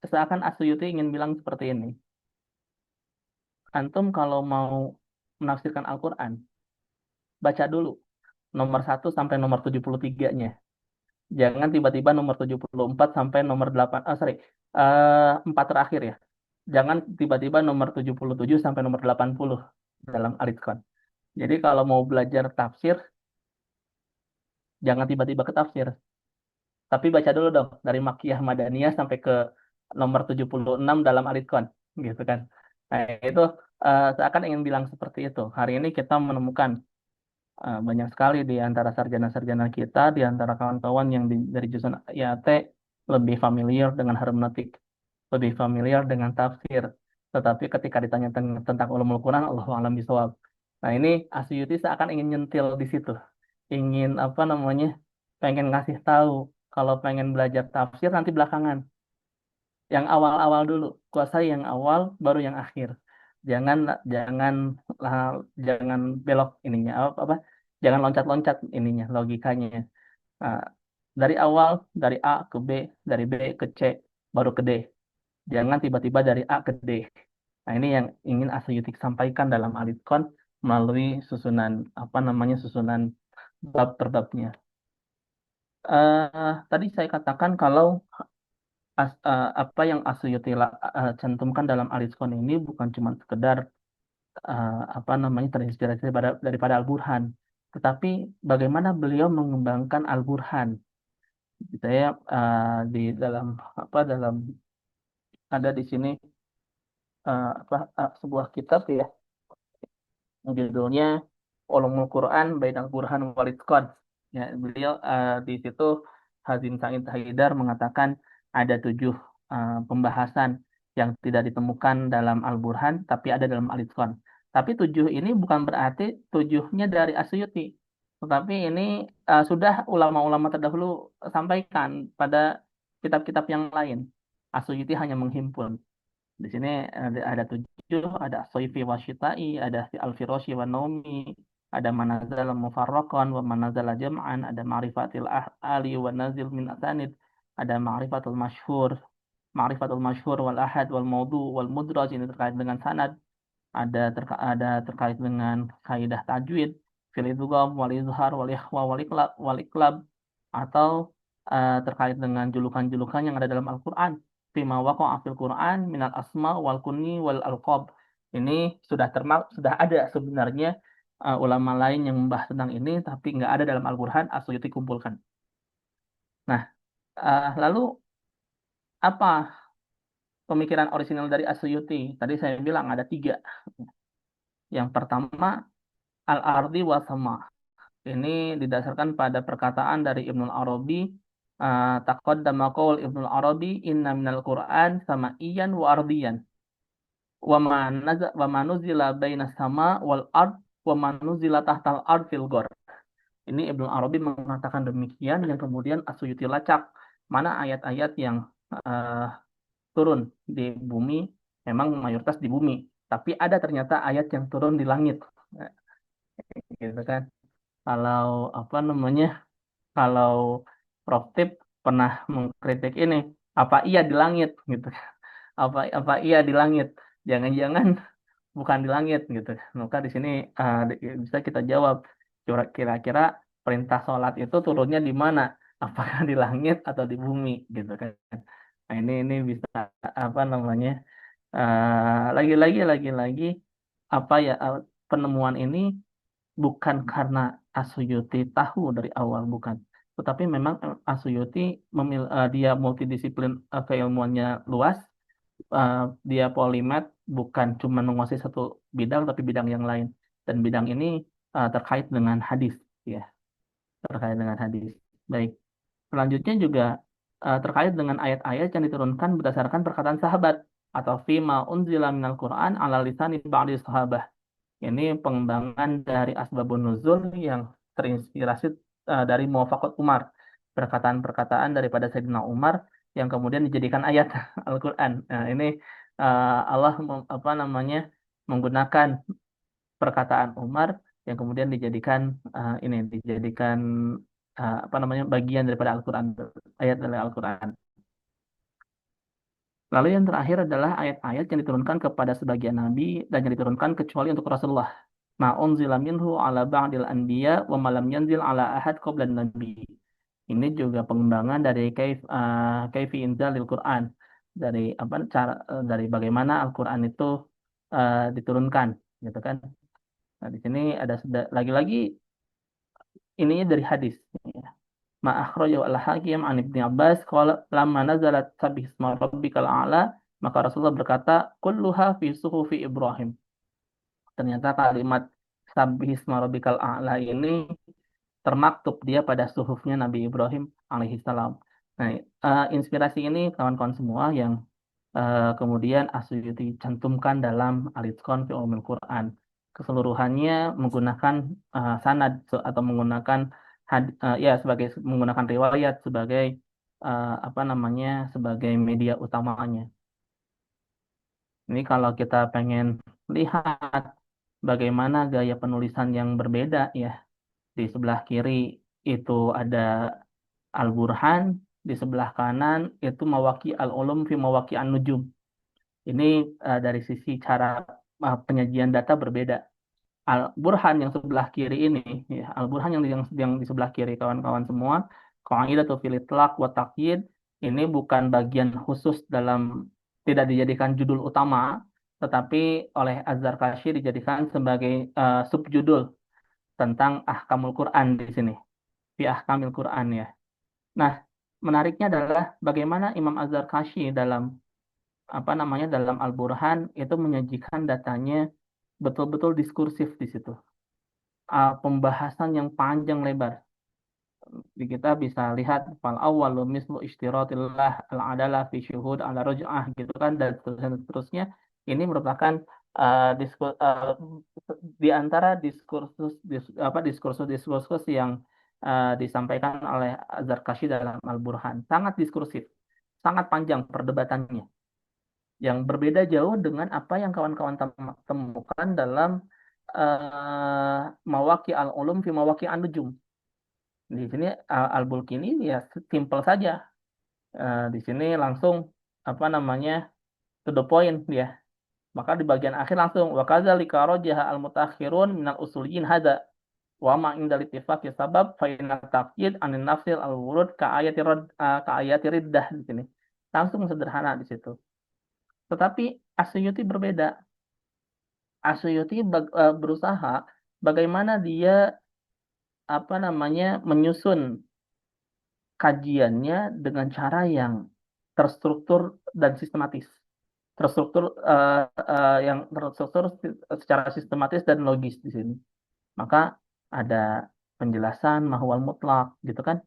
seakan Asyuyuti ingin bilang seperti ini. Antum kalau mau menafsirkan Al-Quran, baca dulu nomor 1 sampai nomor 73-nya. Jangan tiba-tiba nomor 74 sampai nomor 8, 4 terakhir ya. Jangan tiba-tiba nomor 77 sampai nomor 80 dalam Al-Itqan. Jadi kalau mau belajar tafsir, jangan tiba-tiba ke tafsir. Tapi baca dulu dong dari Makkiyah Madaniyah sampai ke nomor 76 dalam Al-Itqan. Gitu kan. Nah, itu seakan ingin bilang seperti itu. Hari ini kita menemukan banyak sekali di antara sarjana-sarjana kita, di antara kawan-kawan yang dari jurusan IAT lebih familiar dengan hermeneutik, lebih familiar dengan tafsir. Tetapi ketika ditanya tentang ulumul Quran, Allahu a'lam bishawab. Nah, ini Asyuti seakan ingin nyentil di situ. Ingin apa namanya? Pengen ngasih tahu kalau pengen belajar tafsir nanti belakangan. Yang awal-awal dulu, kuasai yang awal baru yang akhir. Jangan jangan lah- jangan belok ininya apa jangan loncat-loncat ininya logikanya. Nah, dari awal dari A ke B, dari B ke C, baru ke D. Jangan tiba-tiba dari A ke D. Nah, ini yang ingin Asyuyutik sampaikan dalam Alitkon melalui susunan apa namanya susunan bab per babnya. Tadi saya katakan kalau apa yang Asyuyuti cantumkan dalam Alitkon ini bukan cuma sekedar apa namanya terinspirasi daripada Al-Burhan, tetapi bagaimana beliau mengembangkan Al-Burhan. Saya di dalam apa dalam ada di sini sebuah kitab ya judulnya Ulumul Quran Bainal Burhan wal Itqan. Ya, beliau di situ Hazim Said Haidar mengatakan ada 7 pembahasan yang tidak ditemukan dalam Al-Burhan, tapi ada dalam Al-Itqan. Tapi 7 ini bukan berarti 7-nya dari Asyuti, tetapi ini sudah ulama-ulama terdahulu sampaikan pada kitab-kitab yang lain. Asyuti hanya menghimpun. Di sini ada 7, ada Soifi wa Syitai, ada Al-Firashi wa Naumi, ada Manazal Mufarraqan wa Manazal Jam'an, ada Ma'rifatil Ali wa Nazil min Asanid, ada Ma'rifatul Masyhur wal Ahad wal Maudu wal Mudraj, ini terkait dengan sanad, ada terkait dengan kaidah tajwid, fil idgham wal izhar wal ikhwa wal iqlab, atau terkait dengan julukan-julukan yang ada dalam Al-Qur'an, fima waqa'a fil Qur'an minal asma wal kunni wal alqab. Ini sudah ada sebenarnya ulama lain yang membahas tentang ini, tapi nggak ada dalam Al-Qur'an. As-Suyuti kumpulkan. Nah, lalu apa pemikiran orisinal dari As-Suyuti? Tadi saya bilang ada 3. Yang pertama, Al-Ardi wa Sama. Ini didasarkan pada perkataan dari Ibnul Arabi. Taqaddama qaul Ibnul Arabi, inna minal Qur'an samaiyan wa ardiyan. Wa ma nuzila baina sama wal ard wa ma nuzila tahtal ard fil ghor. Ini Ibnul Arabi mengatakan demikian, yang kemudian Asyuyuti lacak mana ayat-ayat yang uh, turun di bumi, memang mayoritas di bumi, tapi ada ternyata ayat yang turun di langit. Nah, gitu kan. Kalau apa namanya? Kalau Prof. Tip pernah mengkritik ini, apa iya di langit gitu. Apa iya di langit? Jangan-jangan bukan di langit gitu. Maka di sini bisa kita jawab, kira-kira perintah sholat itu turunnya di mana? Apakah di langit atau di bumi gitu kan? Nah, ini bisa apa namanya? Lagi-lagi apa ya, penemuan ini bukan karena Asuyuti tahu dari awal, bukan. Tetapi memang Asuyuti dia multidisiplin, keilmuannya luas, uh, dia polimet, bukan cuma menguasai satu bidang tapi bidang yang lain, dan bidang ini terkait dengan hadis, ya, terkait dengan hadis. Baik, selanjutnya juga terkait dengan ayat-ayat yang diturunkan berdasarkan perkataan sahabat, atau fima unzila minal Quran ala lisani ba'di sahabah. Ini pengembangan dari asbabun nuzul yang terinspirasi dari muwafaqat Umar, perkataan-perkataan daripada Sayyidina Umar yang kemudian dijadikan ayat Al-Qur'an. Nah, ini Allah apa namanya, menggunakan perkataan Umar yang kemudian dijadikan apa namanya, bagian daripada Al-Qur'an, ayat dari Al-Qur'an. Lalu yang terakhir adalah ayat-ayat yang diturunkan kepada sebagian nabi dan yang diturunkan kecuali untuk Rasulullah. Ma unzila minhu ala ba'dil anbiya wa ma lam yanzil ala ahad qablan nabi. Ini juga pengembangan dari kaifi inzalil Quran, dari apa, dari bagaimana Al-Qur'an itu diturunkan, gitu kan. Nah, di sini ada lagi-lagi ininya dari hadis. Ma akhrajahu al-Hakim an Ibnu Abbas qala lamma nazalat sabih isma rabbikal a'la, maka Rasulullah berkata kulluha fi suhufi Ibrahim. Ternyata kalimat sabih isma rabbikal a'la ini termaktub dia pada suhufnya Nabi Ibrahim alaihi salam. Nah, inspirasi ini kawan-kawan semua yang kemudian Asyuyuti cantumkan dalam Al-Itqan fi Ulumil Quran. Keseluruhannya menggunakan sanad, atau menggunakan ya, sebagai menggunakan riwayat sebagai apa namanya, sebagai media utamanya. Ini kalau kita pengen lihat bagaimana gaya penulisan yang berbeda, ya, di sebelah kiri itu ada Al-Burhan, di sebelah kanan itu Mawaki Al-Ulum fi Mawaki An-Nujum. Ini dari sisi cara penyajian data berbeda. Al-Burhan yang sebelah kiri ini, ya, Al-Burhan yang di sebelah kiri kawan-kawan semua, Qa'idatul fil Itlaq wa Taqyid, ini bukan bagian khusus dalam, tidak dijadikan judul utama, tetapi oleh Az-Zarkashi dijadikan sebagai subjudul tentang ahkamul Quran di sini, fi ahkamil Quran, ya. Nah, menariknya adalah bagaimana Imam Az-Zarkashi dalam apa namanya, dalam Al-Burhan itu menyajikan datanya betul-betul diskursif di situ. Pembahasan yang panjang lebar. kita bisa lihat fal awwalu mislu ishtiratillah al adalah fi syuhud ala ruj'ah gitu kan, dan seterusnya dan seterusnya. Ini merupakan di antara diskursus yang disampaikan oleh Zarkashi dalam Al-Burhan, sangat diskursif, sangat panjang perdebatannya, yang berbeda jauh dengan apa yang kawan-kawan temukan dalam Mawaki al-Ulum fi Mawaki an-Nujum. Di sini Al-Bulkini ya simple saja. Di sini langsung apa namanya to the point dia. Maka di bagian akhir langsung wa kadzalika rajaha al-mutaakhirun minal usuliyyin hada wa ma indal ittifaqi sabab fa inna taqyid anin nafsil al-wurud ka ayati riddah di sini. Langsung sederhana di situ. Tetapi Asyuti berbeda. Asyuti berusaha bagaimana dia apa namanya menyusun kajiannya dengan cara yang terstruktur dan sistematis. Yang terstruktur secara sistematis dan logis di sini. Maka ada penjelasan mahwal mutlak gitu kan,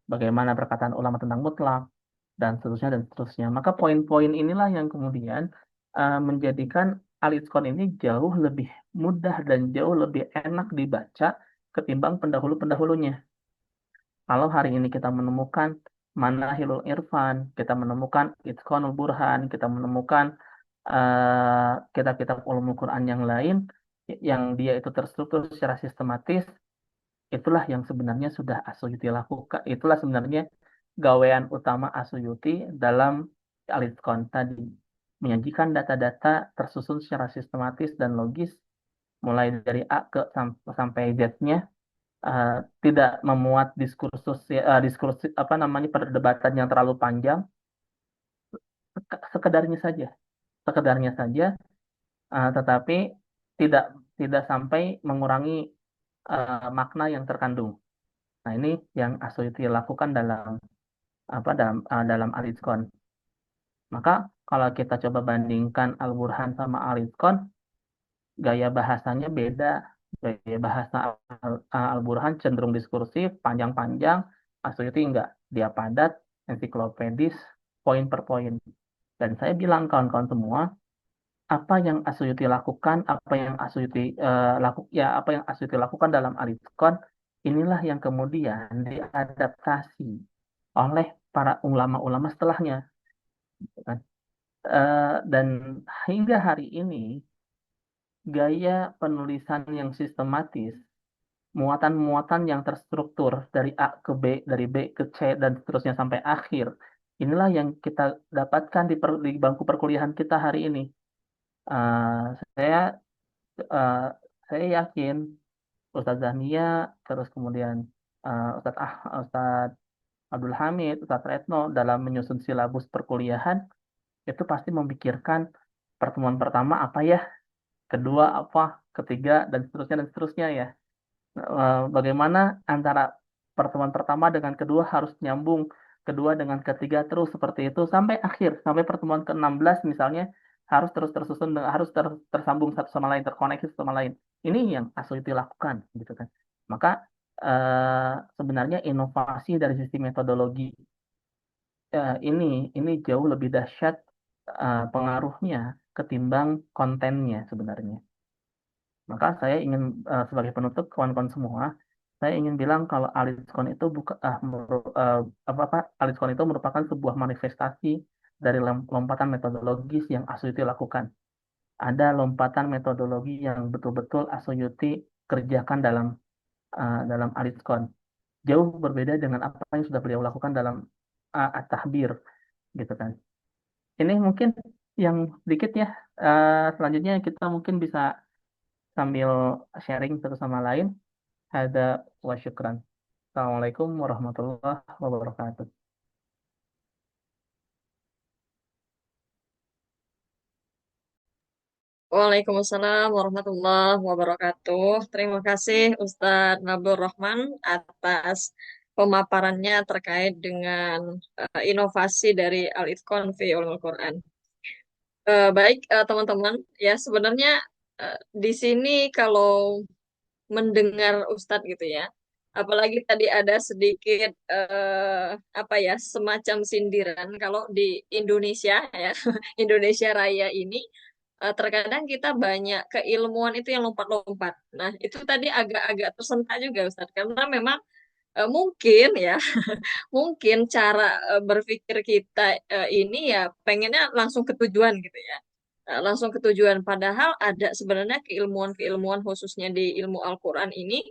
bagaimana perkataan ulama tentang mutlak dan seterusnya dan seterusnya. Maka poin-poin inilah yang kemudian menjadikan Al-Itqan ini jauh lebih mudah dan jauh lebih enak dibaca ketimbang pendahulu-pendahulunya. Kalau hari ini kita menemukan Manahilul Irfan, kita menemukan Itqanul Burhan, kita menemukan kitab-kitab ulumul Quran yang lain yang dia itu terstruktur secara sistematis, itulah yang sebenarnya sudah Asyuyuti lakukan. Itulah sebenarnya gawean utama Asyuyuti dalam Al-Itqan tadi, menyajikan data-data tersusun secara sistematis dan logis mulai dari A sampai Z-nya, eh, tidak memuat diskursus apa namanya perdebatan yang terlalu panjang, sekedarnya saja, sekedarnya saja, tetapi tidak tidak sampai mengurangi makna yang terkandung. Nah, ini yang Asyuti lakukan dalam Al-Itqan. Maka kalau kita coba bandingkan Al-Burhan sama Al-Itqan, gaya bahasanya beda. Gaya bahasa Al-Burhan cenderung diskursif, panjang-panjang. Asyuti enggak, dia padat, ensiklopedis, poin per poin. Dan saya bilang kawan-kawan semua, apa yang Asyuti lakukan, apa yang Asyuti lakukan dalam Al-Itqan, inilah yang kemudian diadaptasi oleh para ulama-ulama setelahnya, gitu kan. Dan hingga hari ini gaya penulisan yang sistematis, muatan-muatan yang terstruktur dari A ke B, dari B ke C dan seterusnya sampai akhir, inilah yang kita dapatkan di bangku perkuliahan kita hari ini. Saya eh, saya yakin Ustadz Zahmia, terus kemudian Ustadz Abdul Hamid, Ustadz Retno dalam menyusun silabus perkuliahan itu pasti memikirkan pertemuan pertama apa ya, kedua apa, ketiga dan seterusnya ya. Bagaimana antara pertemuan pertama dengan kedua harus nyambung, kedua dengan ketiga terus seperti itu sampai akhir, sampai pertemuan ke-16 misalnya harus terus tersusun, tersambung satu sama lain, terkoneksi satu sama lain. Ini yang Asyuti lakukan, gitu kan. Maka sebenarnya inovasi dari sisi metodologi ini jauh lebih dahsyat pengaruhnya ketimbang kontennya sebenarnya. Maka saya ingin sebagai penutup kawan-kawan semua, saya ingin bilang kalau Aliskon itu bukan apa Aliskon itu merupakan sebuah manifestasi dari lompatan metodologis yang Asyuti lakukan. Ada lompatan metodologi yang betul-betul Asyuti kerjakan dalam Aliskon. Jauh berbeda dengan apa yang sudah beliau lakukan dalam At-Tahbir, gitu kan. Ini mungkin yang sedikit ya. Selanjutnya kita mungkin bisa sambil sharing satu sama lain. Ada wa syukran. Assalamualaikum warahmatullahi wabarakatuh. Waalaikumsalam warahmatullahi wabarakatuh. Terima kasih Ustadz Nabur Rahman atas pemaparannya terkait dengan inovasi dari Al-Itqan fi Ulumul Quran. Baik, teman-teman, ya sebenarnya di sini kalau mendengar Ustadz gitu ya, Apalagi tadi ada sedikit apa ya, semacam sindiran kalau di Indonesia ya, Indonesia Raya ini terkadang kita banyak keilmuan itu yang lompat-lompat. Nah, itu tadi agak-agak tersentak juga Ustadz, karena memang mungkin ya, mungkin cara berpikir kita ini ya pengennya langsung ke tujuan gitu ya. Langsung ke tujuan. Padahal ada sebenarnya keilmuan-keilmuan khususnya di ilmu Al-Quran ini,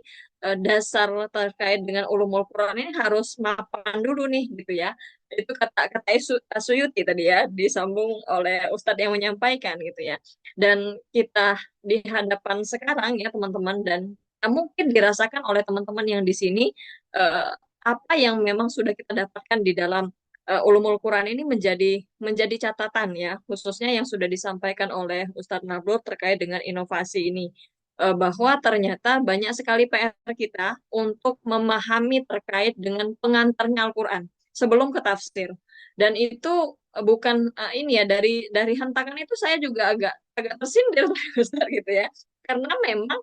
dasar terkait dengan ulumul Quran ini harus mapan dulu nih gitu ya. Itu kata-kata Suyuti tadi ya, disambung oleh Ustadz yang menyampaikan gitu ya. Dan kita di hadapan sekarang ya teman-teman, dan mungkin dirasakan oleh teman-teman yang di sini, eh, apa yang memang sudah kita dapatkan di dalam ulumul Quran ini menjadi catatan ya, khususnya yang sudah disampaikan oleh Ustadz Nablur terkait dengan inovasi ini. Bahwa ternyata banyak sekali PR kita untuk memahami terkait dengan pengantarnya Al-Quran sebelum ke tafsir. Dan itu bukan ini ya, dari hentakan itu saya juga agak agak tersindir Ustadz gitu ya. Karena memang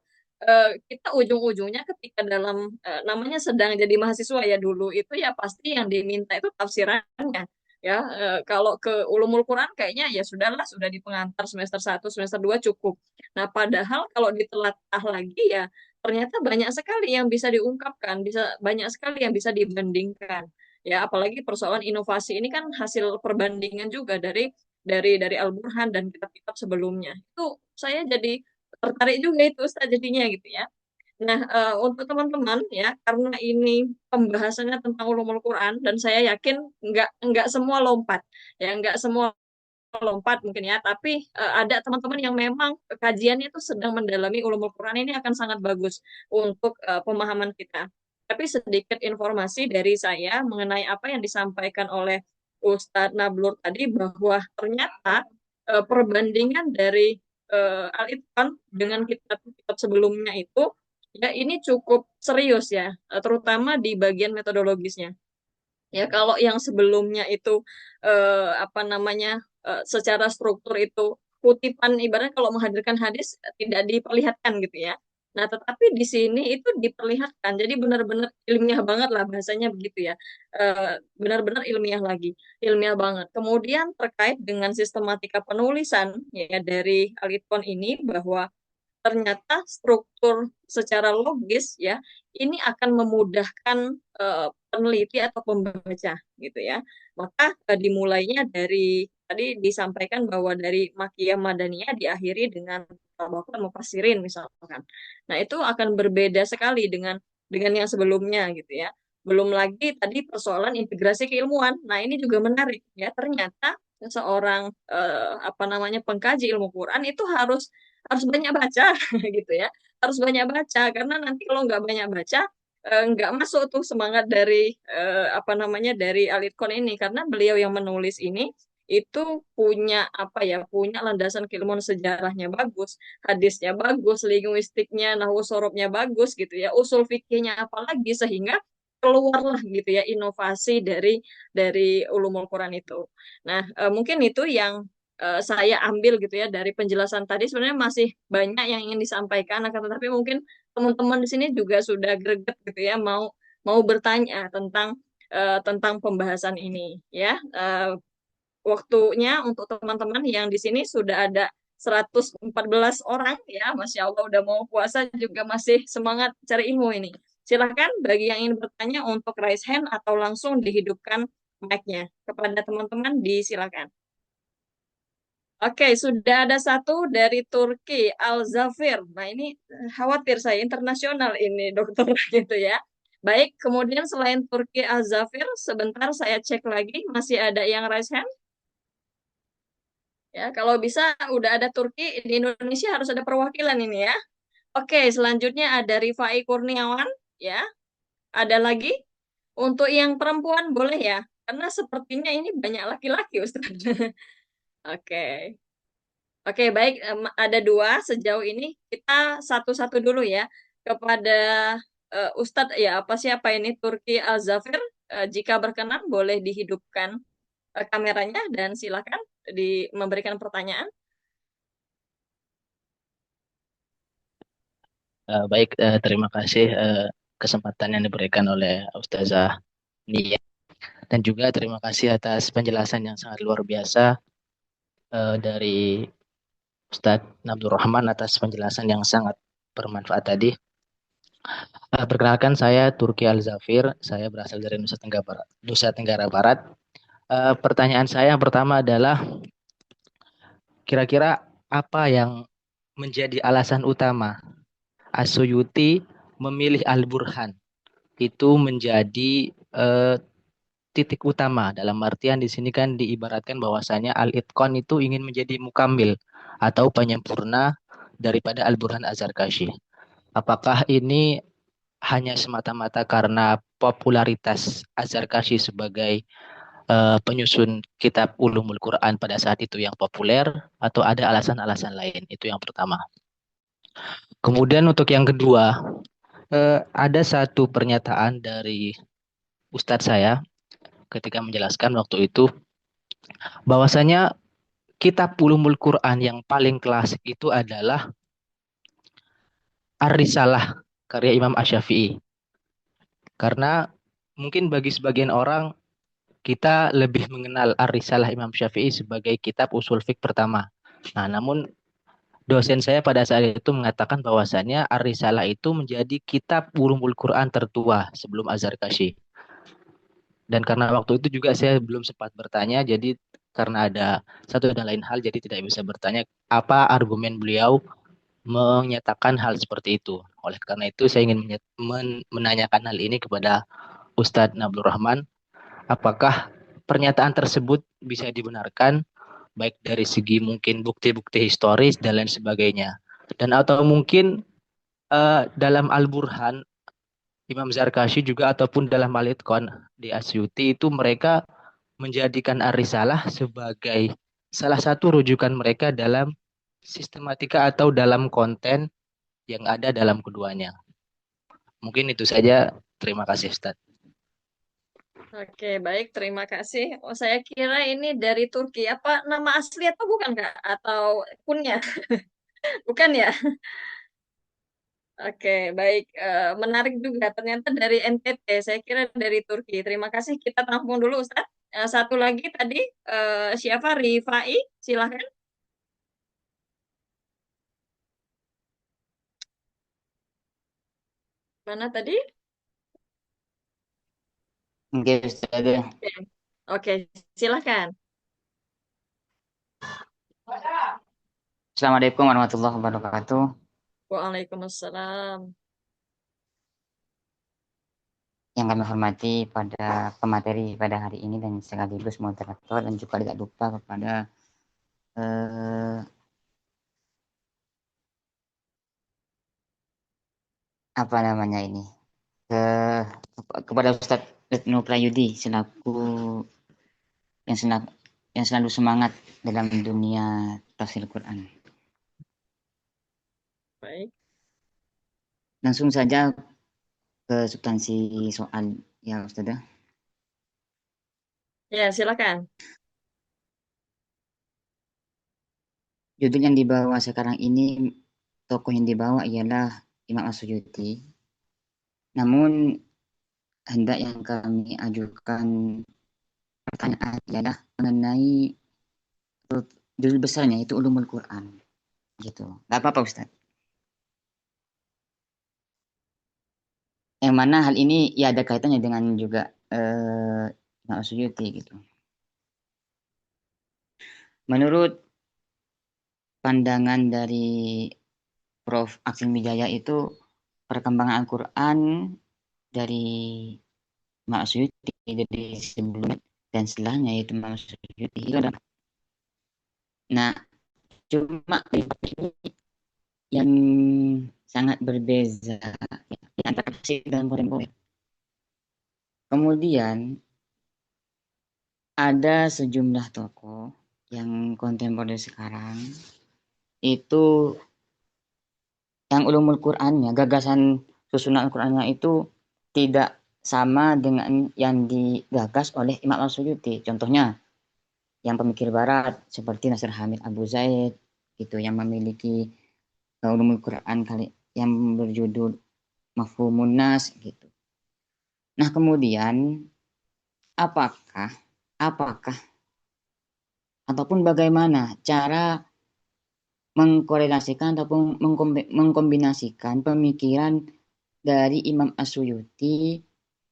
kita ujung-ujungnya ketika dalam namanya sedang jadi mahasiswa ya dulu itu ya pasti yang diminta itu tafsirannya ya. Kalau ke ulumul Quran kayaknya ya sudahlah, sudah di pengantar semester 1 semester 2 cukup. Nah, padahal kalau ditelatah lagi ya ternyata banyak sekali yang bisa diungkapkan, bisa banyak sekali yang bisa dibandingkan ya, apalagi persoalan inovasi ini kan hasil perbandingan juga dari Al-Burhan dan kitab-kitab sebelumnya. Itu saya jadi tertarik juga itu Ustaz jadinya gitu ya. Nah, untuk teman-teman ya, karena ini pembahasannya tentang ulumul Quran dan saya yakin nggak semua lompat ya, nggak semua lompat mungkin ya, tapi ada teman-teman yang memang kajiannya itu sedang mendalami ulumul Quran, ini akan sangat bagus untuk pemahaman kita. Tapi sedikit informasi dari saya mengenai apa yang disampaikan oleh Ustadz Nablur tadi, bahwa ternyata perbandingan dari Al-Itqan dengan kitab-kitab sebelumnya itu ya ini cukup serius ya, terutama di bagian metodologisnya. Ya, kalau yang sebelumnya itu apa namanya, secara struktur itu kutipan, ibaratnya kalau menghadirkan hadis tidak diperlihatkan gitu ya. Nah, tetapi di sini itu diperlihatkan. Jadi benar-benar ilmiah banget lah bahasanya begitu ya. Benar-benar ilmiah lagi, ilmiah banget. Kemudian terkait dengan sistematika penulisan ya dari Alitkon ini, bahwa ternyata struktur secara logis ya ini akan memudahkan peneliti atau pembaca gitu ya. Maka dimulainya dari tadi disampaikan bahwa dari Makiyah Madaniyah diakhiri dengan Tabaqat Mufassirin misalkan. Nah, itu akan berbeda sekali dengan yang sebelumnya gitu ya. Belum lagi tadi persoalan integrasi keilmuan. Nah, ini juga menarik ya. Ternyata seorang apa namanya pengkaji ilmu Quran itu harus harus banyak baca gitu ya, harus banyak baca karena nanti kalau nggak banyak baca nggak masuk tuh semangat dari apa namanya dari Alitkon ini, karena beliau yang menulis ini itu punya apa ya, punya landasan keilmuan sejarahnya bagus, hadisnya bagus, linguistiknya, nahwu sorobnya bagus gitu ya, usul fikihnya apalagi, sehingga keluarlah gitu ya inovasi dari ulumul Quran itu. Nah, mungkin itu yang saya ambil gitu ya dari penjelasan tadi. Sebenarnya masih banyak yang ingin disampaikan, akan tetapi mungkin teman-teman di sini juga sudah greget gitu ya, mau mau bertanya tentang pembahasan ini ya. Waktunya untuk teman-teman yang di sini sudah ada 114 orang ya, Masya Allah udah mau puasa juga masih semangat cari ilmu ini. Silahkan bagi yang ingin bertanya untuk raise hand atau langsung dihidupkan mic-nya. Kepada teman-teman disilakan. Oke, sudah ada satu dari Turki, Al-Zafir. Nah, ini khawatir saya internasional ini, dokter gitu ya. Baik, kemudian selain Turki Al-Zafir, sebentar saya cek lagi, masih ada yang raise hand? Ya, kalau bisa udah ada Turki, di Indonesia harus ada perwakilan ini ya. Oke, selanjutnya ada Rifai Kurniawan, ya. Ada lagi? Untuk yang perempuan boleh ya? Karena sepertinya ini banyak laki-laki, Ustaz. Oke. Oke, baik. Ada dua sejauh ini. Kita satu-satu dulu ya. Kepada Ustadz ya, apa siapa ini? Turki Al-Zafir. Jika berkenan, boleh dihidupkan kameranya dan silakan memberikan pertanyaan. Baik, terima kasih. kesempatan yang diberikan oleh Ustazah Nia. Dan juga terima kasih atas penjelasan yang sangat luar biasa dari Ustadz Nabdur Rahman atas penjelasan yang sangat bermanfaat tadi. Perkenalkan saya Turki Al-Zafir, saya berasal dari Nusa Tenggara Barat. Pertanyaan saya yang pertama adalah kira-kira apa yang menjadi alasan utama As-Suyuti memilih Al-Burhan itu menjadi titik utama, dalam artian di sini kan diibaratkan bahwasanya Al-Itqan itu ingin menjadi mukamil atau penyempurna daripada Al-Burhan Az-Zarkashi. Apakah ini hanya semata-mata karena popularitas Az-Zarkashi sebagai penyusun kitab ulumul Quran pada saat itu yang populer, atau ada alasan-alasan lain? Itu yang pertama. Kemudian untuk yang kedua, ada satu pernyataan dari Ustadz saya ketika menjelaskan waktu itu bahwasanya kitab ulumul Quran yang paling klasik itu adalah Ar-Risalah karya Imam Asy-Syafi'i. Karena mungkin bagi sebagian orang kita lebih mengenal Ar-Risalah Imam Syafi'i sebagai kitab usul fik pertama. Nah, namun dosen saya pada saat itu mengatakan bahwasannya Ar-Risalah itu menjadi kitab ulumul Quran tertua sebelum Az-Zarkashi. Dan karena waktu itu juga saya belum sempat bertanya, jadi karena ada satu dan lain hal, jadi tidak bisa bertanya apa argumen beliau menyatakan hal seperti itu. Oleh karena itu saya ingin menanyakan hal ini kepada Ustadz Nabdur Rahman, apakah pernyataan tersebut bisa dibenarkan baik dari segi mungkin bukti-bukti historis dan lain sebagainya. Dan atau mungkin dalam Al-Burhan Imam Zarkashi juga ataupun dalam Al-Itqan di Asyuti itu mereka menjadikan Ar-Risalah sebagai salah satu rujukan mereka dalam sistematika atau dalam konten yang ada dalam keduanya. Mungkin itu saja. Terima kasih, Ustaz. Oke, baik. Terima kasih. Oh, saya kira ini dari Turki. Apa nama asli atau bukan, Kak? Atau kunnya? Bukan ya? Oke, baik. Menarik juga. Ternyata dari NTT. Saya kira dari Turki. Terima kasih. Kita tampung dulu, Ustaz. Satu lagi tadi, siapa? Rifai. Silahkan. Mana tadi? Oke, Ustaz. Oke, oke. Silahkan. Assalamualaikum warahmatullahi wabarakatuh. Waalaikumsalam. Yang kami hormati pada pemateri pada hari ini dan sekaligus moderator, dan juga tidak lupa kepada eh, apa namanya ini ke, kepada Ustadz Retno Prayudi selaku yang selalu, yang selalu semangat dalam dunia tafsir Quran. Baik. Langsung saja ke substansi soal ya Ustaz. Ya, silakan. Judul yang dibawa sekarang ini, tokoh yang dibawa ialah Imam As-Suyuti. Namun hendak yang kami ajukan pertanyaan ialah mengenai judul besarnya itu Ulumul Quran. Gitu. Gak apa-apa Ustaz. Yang mana hal ini ya ada kaitannya dengan juga Imam As-Suyuti gitu. Menurut pandangan dari Prof. Aksil Wijaya itu, perkembangan Al-Quran dari Imam As-Suyuti, dari sebelumnya dan setelahnya yaitu Imam As-Suyuti itu ada. Nah, cuma yang sangat berbeza ya, antara klasik dan kontemporer. Kemudian ada sejumlah tokoh yang kontemporer sekarang itu yang ulumul Qur'annya, gagasan susunan Al-Qur'annya itu tidak sama dengan yang digagas oleh Imam Al-Suyuti. Contohnya yang pemikir barat seperti Nasir Hamid Abu Zaid gitu, yang memiliki ulumul Quran kali yang berjudul mafhumun nas gitu. Nah, kemudian apakah apakah ataupun bagaimana cara mengkorelasikan ataupun mengkombinasikan pemikiran dari Imam As-Suyuti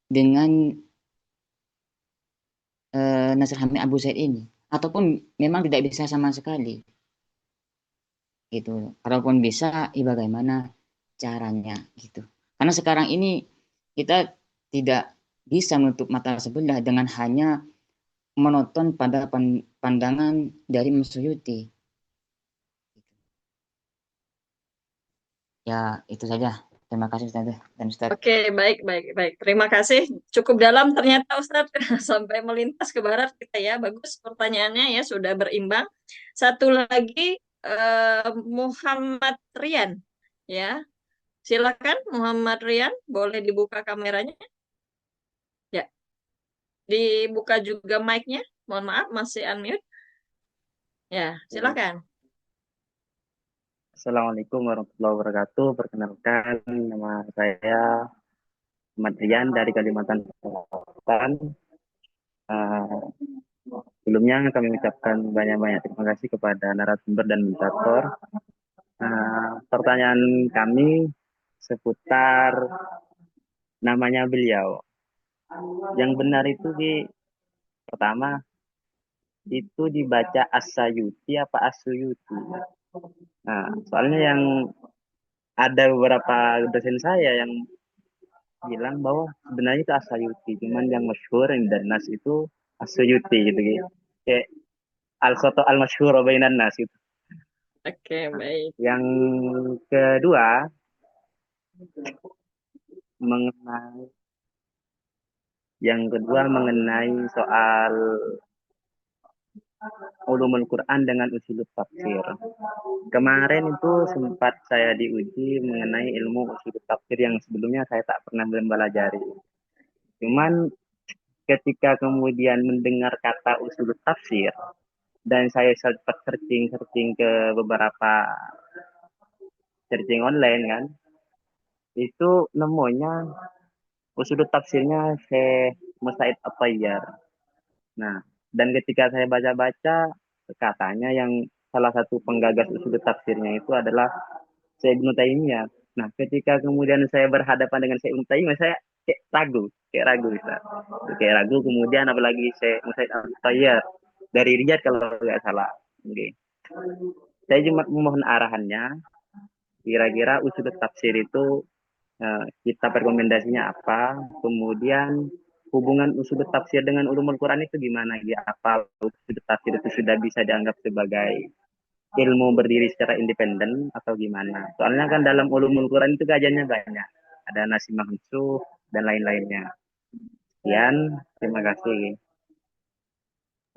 dengan Nasr Hamid Abu Zaid ini, ataupun memang tidak bisa sama sekali gitu. Kalaupun bisa, bagaimana caranya gitu. Karena sekarang ini kita tidak bisa menutup mata sebelah dengan hanya menonton pada pandangan dari Imam Suyuti. Ya, itu saja. Terima kasih Ustaz dan Ustaz. Oke, baik, baik, baik. Terima kasih. Cukup dalam ternyata Ustadz. Sampai melintas ke barat kita ya. Bagus pertanyaannya ya, sudah berimbang. Satu lagi, Muhammad Rian. Ya, silakan Muhammad Rian. Boleh dibuka kameranya? Ya, dibuka juga mic-nya. Mohon maaf, masih unmute. Ya, silakan. Assalamualaikum warahmatullahi wabarakatuh. Perkenalkan, nama saya Ahmad Rian dari Kalimantan Selatan. Sebelumnya kami ucapkan banyak-banyak terima kasih kepada narasumber dan moderator. Pertanyaan kami seputar namanya beliau. Yang benar itu pertama itu dibaca As-Sayuti apa As-Suyuti. Nah, soalnya yang ada beberapa dosen saya yang bilang bahwa sebenarnya itu As-Sayuti, cuman yang masyhur dan nas itu As-Suyuti gitu gitu. Kayak al-soto al-masyhur bainan nas itu. Oke, baik. Yang kedua mengenai mengenai soal ulumul Quran dengan usul tafsir. Kemarin itu sempat saya diuji mengenai ilmu usul tafsir yang sebelumnya saya tak pernah mempelajari. Cuman ketika kemudian mendengar kata usul tafsir dan saya sempat searching ke beberapa searching online kan, itu nemunya usul tafsirnya Syekh Musaid At-Tayyar. Nah, dan ketika saya baca-baca, katanya yang salah satu penggagas usul tafsirnya itu adalah Syekh Ibnu Taimiyah. Nah, ketika kemudian saya berhadapan dengan Syekh Ibnu Taimiyah, saya kayak ragu bisa. Kayak ragu kemudian apalagi Syekh Musaid At-Tayyar dari Riyadh kalau nggak salah. Oke. Saya cuma memohon arahannya, kira-kira usul tafsir itu kitab rekomendasinya apa, kemudian hubungan usul tafsir dengan ulumul Quran itu gimana ya, apa usul tafsir itu sudah bisa dianggap sebagai ilmu berdiri secara independen atau gimana, soalnya kan dalam ulumul Quran itu kajiannya banyak, ada nasi mansuh dan lain-lainnya. Sekian, terima kasih.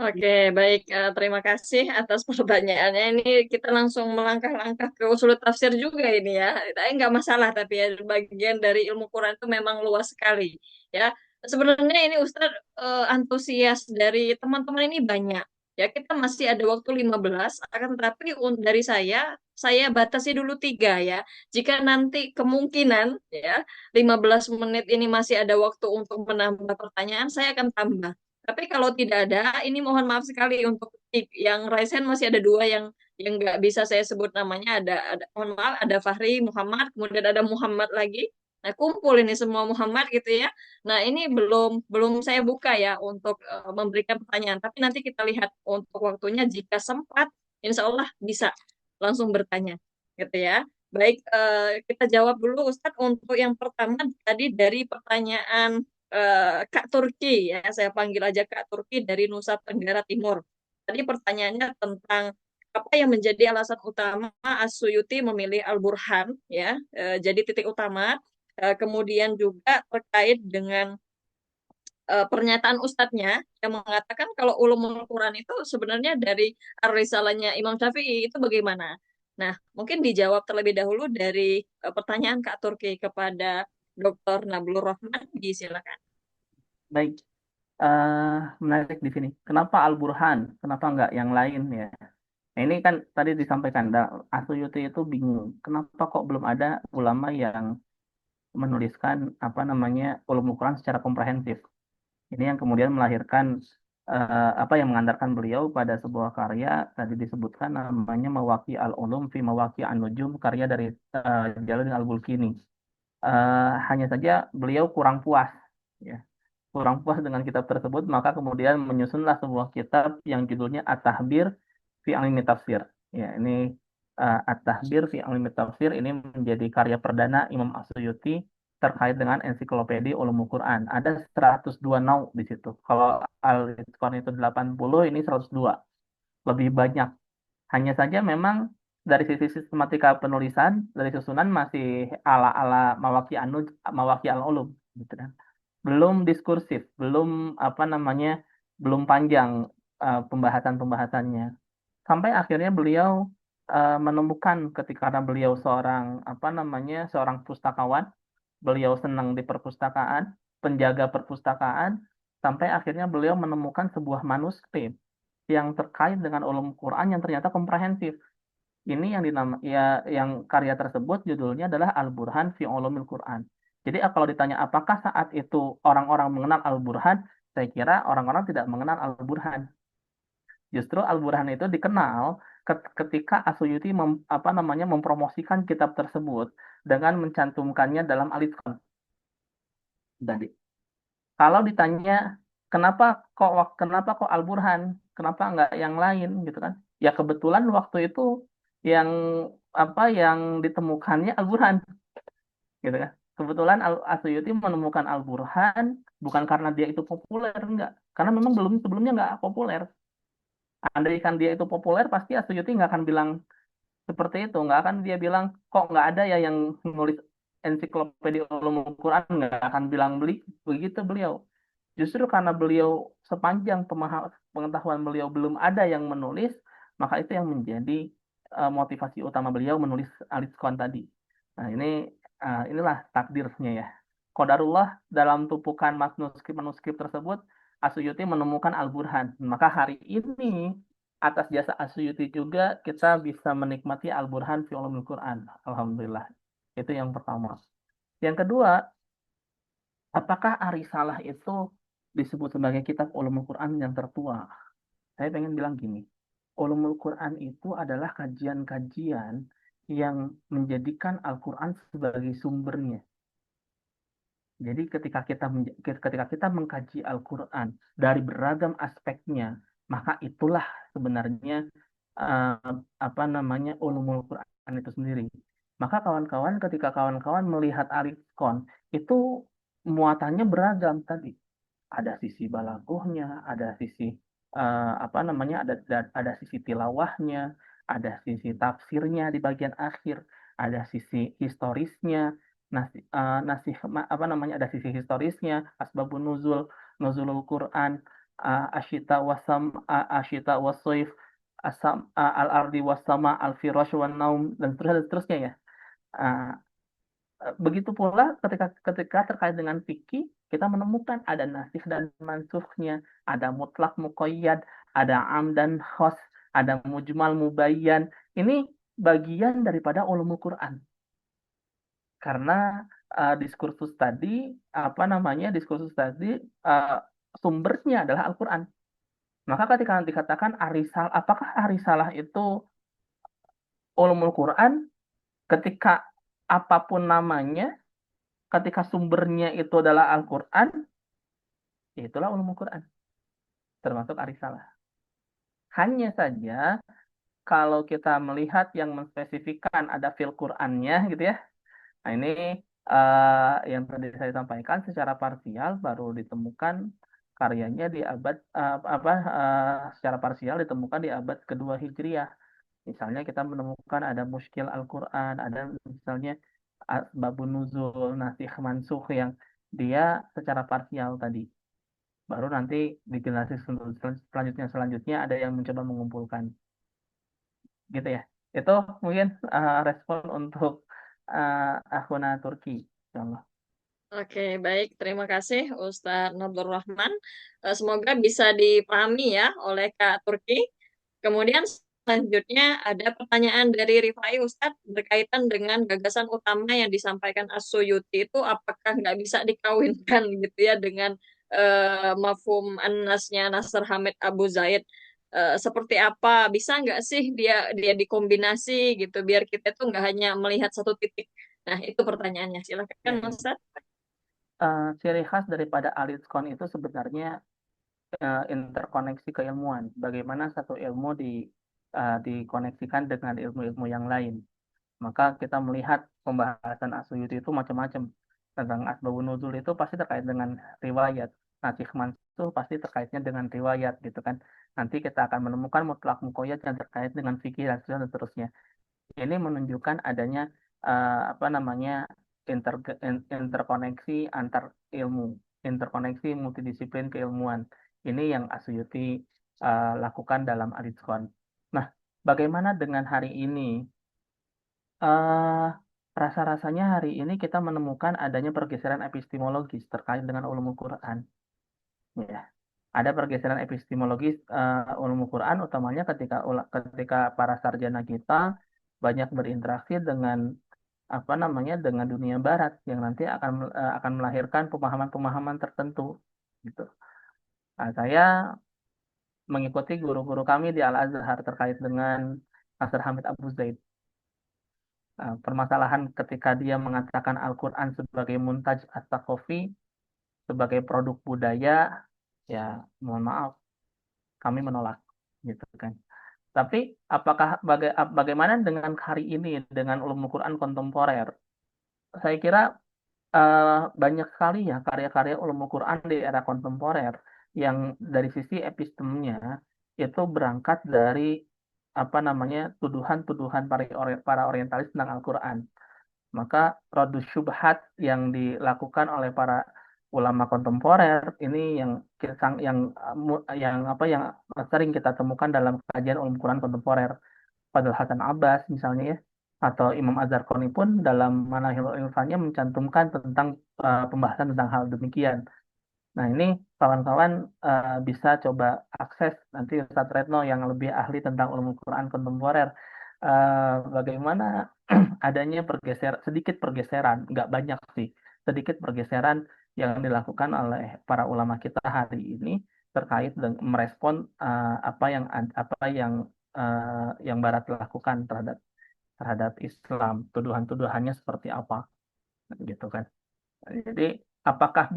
Oke, baik. Terima kasih atas pertanyaannya. Ini kita langsung melangkah-langkah ke usul tafsir juga ini ya. Tapi nggak masalah, tapi ya bagian dari ilmu Quran itu memang luas sekali. Ya, sebenarnya ini Ustadz, antusias dari teman-teman ini banyak. Ya, kita masih ada waktu 15, akan tetapi dari saya batasi dulu 3 ya. Jika nanti kemungkinan ya 15 menit ini masih ada waktu untuk menambah pertanyaan, saya akan tambah. Tapi kalau tidak ada, ini mohon maaf sekali untuk yang Raisen masih ada 2 yang nggak bisa saya sebut namanya. Ada mohon maaf, ada Fahri Muhammad, kemudian ada Muhammad lagi. Nah, kumpul ini semua Muhammad gitu ya. Nah, ini belum belum saya buka ya untuk memberikan pertanyaan. Tapi nanti kita lihat untuk waktunya jika sempat, insya Allah bisa langsung bertanya gitu ya. Baik, kita jawab dulu Ustadz untuk yang pertama tadi dari pertanyaan Kak Turki ya, saya panggil aja Kak Turki dari Nusa Tenggara Timur. Tadi pertanyaannya tentang apa yang menjadi alasan utama As-Suyuti memilih Al-Burhan ya, jadi titik utama. Kemudian juga terkait dengan pernyataan ustadznya yang mengatakan kalau ulumul Quran itu sebenarnya dari Ar-Risalahnya Imam Syafi'i itu bagaimana? Nah, mungkin dijawab terlebih dahulu dari pertanyaan Kak Turki kepada Dr. Nablur Rahman, silakan. Baik, menarik di sini. Kenapa Al-Burhan? Kenapa nggak yang lain ya? Nah, ini kan tadi disampaikan, Asuyuti itu bingung. Kenapa kok belum ada ulama yang menuliskan apa namanya ulumul Quran secara komprehensif. Ini yang kemudian melahirkan apa yang mengantarkan beliau pada sebuah karya tadi disebutkan namanya Mawaqi al-Ulum fi Mawaqi an-Nujum, karya dari Jalaluddin Al-Bulkini. Hanya saja beliau kurang puas, ya, kurang puas dengan kitab tersebut, maka kemudian menyusunlah sebuah kitab yang judulnya At-Tahbir fi Ilmi Tafsir. Ya, ini At-Tahbir fi Ilmi Tafsir ini menjadi karya perdana Imam As-Suyuti terkait dengan ensiklopedia ulumul Quran. Ada 102 nau di situ. Kalau Al-Itqan itu 80, ini 102. Lebih banyak. Hanya saja memang dari sisi sistematika penulisan, dari susunan masih ala-ala Mawaki al-Ulum gitu kan. Belum diskursif, belum apa namanya, belum panjang pembahasan-pembahasannya. Sampai akhirnya beliau menemukan ketika karena beliau seorang apa namanya, seorang pustakawan, beliau senang di perpustakaan, penjaga perpustakaan, sampai akhirnya beliau menemukan sebuah manuskrip yang terkait dengan ulum Quran yang ternyata komprehensif. Ini yang yang karya tersebut judulnya adalah Al-Burhan fi Ulumil Quran. Jadi kalau ditanya apakah saat itu orang-orang mengenal Al-Burhan, saya kira orang-orang tidak mengenal Al-Burhan. Justru Al-Burhan itu dikenal ketika Asyuyuti apa namanya mempromosikan kitab tersebut dengan mencantumkannya dalam Al-Itqan tadi. Kalau ditanya kenapa kok Al-Burhan, kenapa nggak yang lain gitu kan? Ya kebetulan waktu itu yang yang ditemukannya Al-Burhan gitu kan. Kebetulan Asyuyuti menemukan Al-Burhan bukan karena dia itu populer, enggak. Karena memang sebelumnya nggak populer. Andaikan dia itu populer, pasti Asyuyuti nggak akan bilang seperti itu. Nggak akan dia bilang, kok nggak ada ya yang nulis ensiklopedia ulumul Quran, nggak akan bilang begitu beliau. Justru karena beliau sepanjang pengetahuan beliau belum ada yang menulis, maka itu yang menjadi motivasi utama beliau menulis Al-Itqan tadi. Nah, inilah takdirnya ya. Qadarullah, dalam tumpukan manuskrip tersebut, Asyuyuti menemukan Al-Burhan. Maka hari ini atas jasa Asyuyuti juga kita bisa menikmati Al-Burhan fi Ulumul Quran. Alhamdulillah. Itu yang pertama. Yang kedua, apakah Arisalah itu disebut sebagai kitab ulumul Quran yang tertua? Saya pengen bilang gini, ulumul Quran itu adalah kajian-kajian yang menjadikan Al-Quran sebagai sumbernya. Jadi ketika kita mengkaji Al-Quran dari beragam aspeknya, maka itulah sebenarnya apa namanya ulumul Quran itu sendiri. Maka ketika kawan-kawan melihat Al-Itqan, itu muatannya beragam tadi. Ada sisi balaghahnya, ada sisi apa namanya, ada sisi tilawahnya, ada sisi tafsirnya di bagian akhir, ada sisi historisnya, apa namanya, ada sisi historisnya, asbabun nuzul, nuzulul Quran, asyita wasam, asyita wasoif, asam, al-ardi wasama, al-firash wan naum, dan seterusnya ya. Uh, Begitu pula ketika terkait dengan fikih, kita menemukan ada nasikh dan mansukhnya, ada mutlak muqayyad, ada am dan khos, ada mujmal mubayyan. Ini bagian daripada ulumul Quran. Karena diskursus tadi uh, sumbernya adalah Al-Quran. Maka ketika nanti katakan apakah arisalah itu ulumul Quran? Ketika apapun namanya, ketika sumbernya itu adalah Al-Quran, ya itulah ulumul Quran, termasuk Arisalah. Hanya saja, kalau kita melihat yang menspesifikkan ada fil Qurannya gitu ya, nah ini yang tadi saya sampaikan secara parsial baru ditemukan karyanya di abad secara parsial ditemukan di abad kedua Hijriah. Misalnya kita menemukan ada Mushkil Al-Quran, ada misalnya Babun Nuzul, Nasikh Mansukh yang dia secara parsial tadi. Baru nanti di generasi selanjutnya ada yang mencoba mengumpulkan. Gitu ya. Itu mungkin respon untuk Akhuna Turki. Insyaallah. Oke, baik. Terima kasih Ustadz Nadur Rahman. Semoga bisa dipahami ya oleh Kak Turki. Kemudian Selanjutnya ada pertanyaan dari Rifai Ustadz berkaitan dengan gagasan utama yang disampaikan As-Suyuti itu apakah nggak bisa dikawinkan gitu ya dengan mafhum an-nasnya Nasr Hamid Abu Zaid. Seperti apa bisa nggak sih dia dia dikombinasi gitu biar kita tuh nggak hanya melihat satu titik. Nah itu pertanyaannya silakan Ya, Ustadz. ciri khas daripada alitkon itu sebenarnya interkoneksi keilmuan. Bagaimana satu ilmu dikoneksikan dengan ilmu-ilmu yang lain. Maka kita melihat pembahasan As-Suyuti itu macam-macam. Tentang asbabun nuzul itu pasti terkait dengan riwayat. Nasikh mansuh pasti terkaitnya dengan riwayat gitu kan. Nanti kita akan menemukan mutlak muqayyad yang terkait dengan fikih dan seterusnya. Ini menunjukkan adanya apa namanya interkoneksi antar ilmu, interkoneksi multidisiplin keilmuan. Ini yang Asyuti lakukan dalam Al-Itqan. Nah, bagaimana dengan hari ini? eh Rasa-rasanya hari ini kita menemukan adanya pergeseran epistemologis terkait dengan ulumul Quran. Ya, ada pergeseran epistemologis ulumul Quran, utamanya ketika para sarjana kita banyak berinteraksi dengan apa namanya dengan dunia barat yang nanti akan melahirkan pemahaman-pemahaman tertentu gitu. Nah, saya mengikuti guru-guru kami di Al-Azhar terkait dengan Nasr Hamid Abu Zaid. Permasalahan ketika dia mengatakan Al-Quran sebagai muntaj at-taqafi, sebagai produk budaya, ya mohon maaf, kami menolak gitu kan. Tapi bagaimana dengan hari ini dengan ulumul Quran kontemporer? Saya kira eh, banyak sekali ya karya-karya ulumul Quran di era kontemporer yang dari sisi epistemnya itu berangkat dari apa namanya tuduhan-tuduhan para orientalis tentang Al-Quran. Maka Radus Syubhat yang dilakukan oleh para ulama kontemporer ini yang sering kita temukan dalam kajian ulum Quran kontemporer. Fadl Hasan Abbas misalnya ya, atau Imam Az-Zarqani pun dalam Manahil Irfannya mencantumkan tentang pembahasan tentang hal demikian. Nah, ini kawan-kawan bisa coba akses nanti Ustadz Retno yang lebih ahli tentang ulumul Quran kontemporer. Bagaimana adanya sedikit pergeseran, nggak banyak sih, sedikit pergeseran yang dilakukan oleh para ulama kita hari ini terkait dengan merespon apa yang Barat lakukan terhadap terhadap Islam, tuduhan-tuduhannya seperti apa, gitu kan. Jadi apakah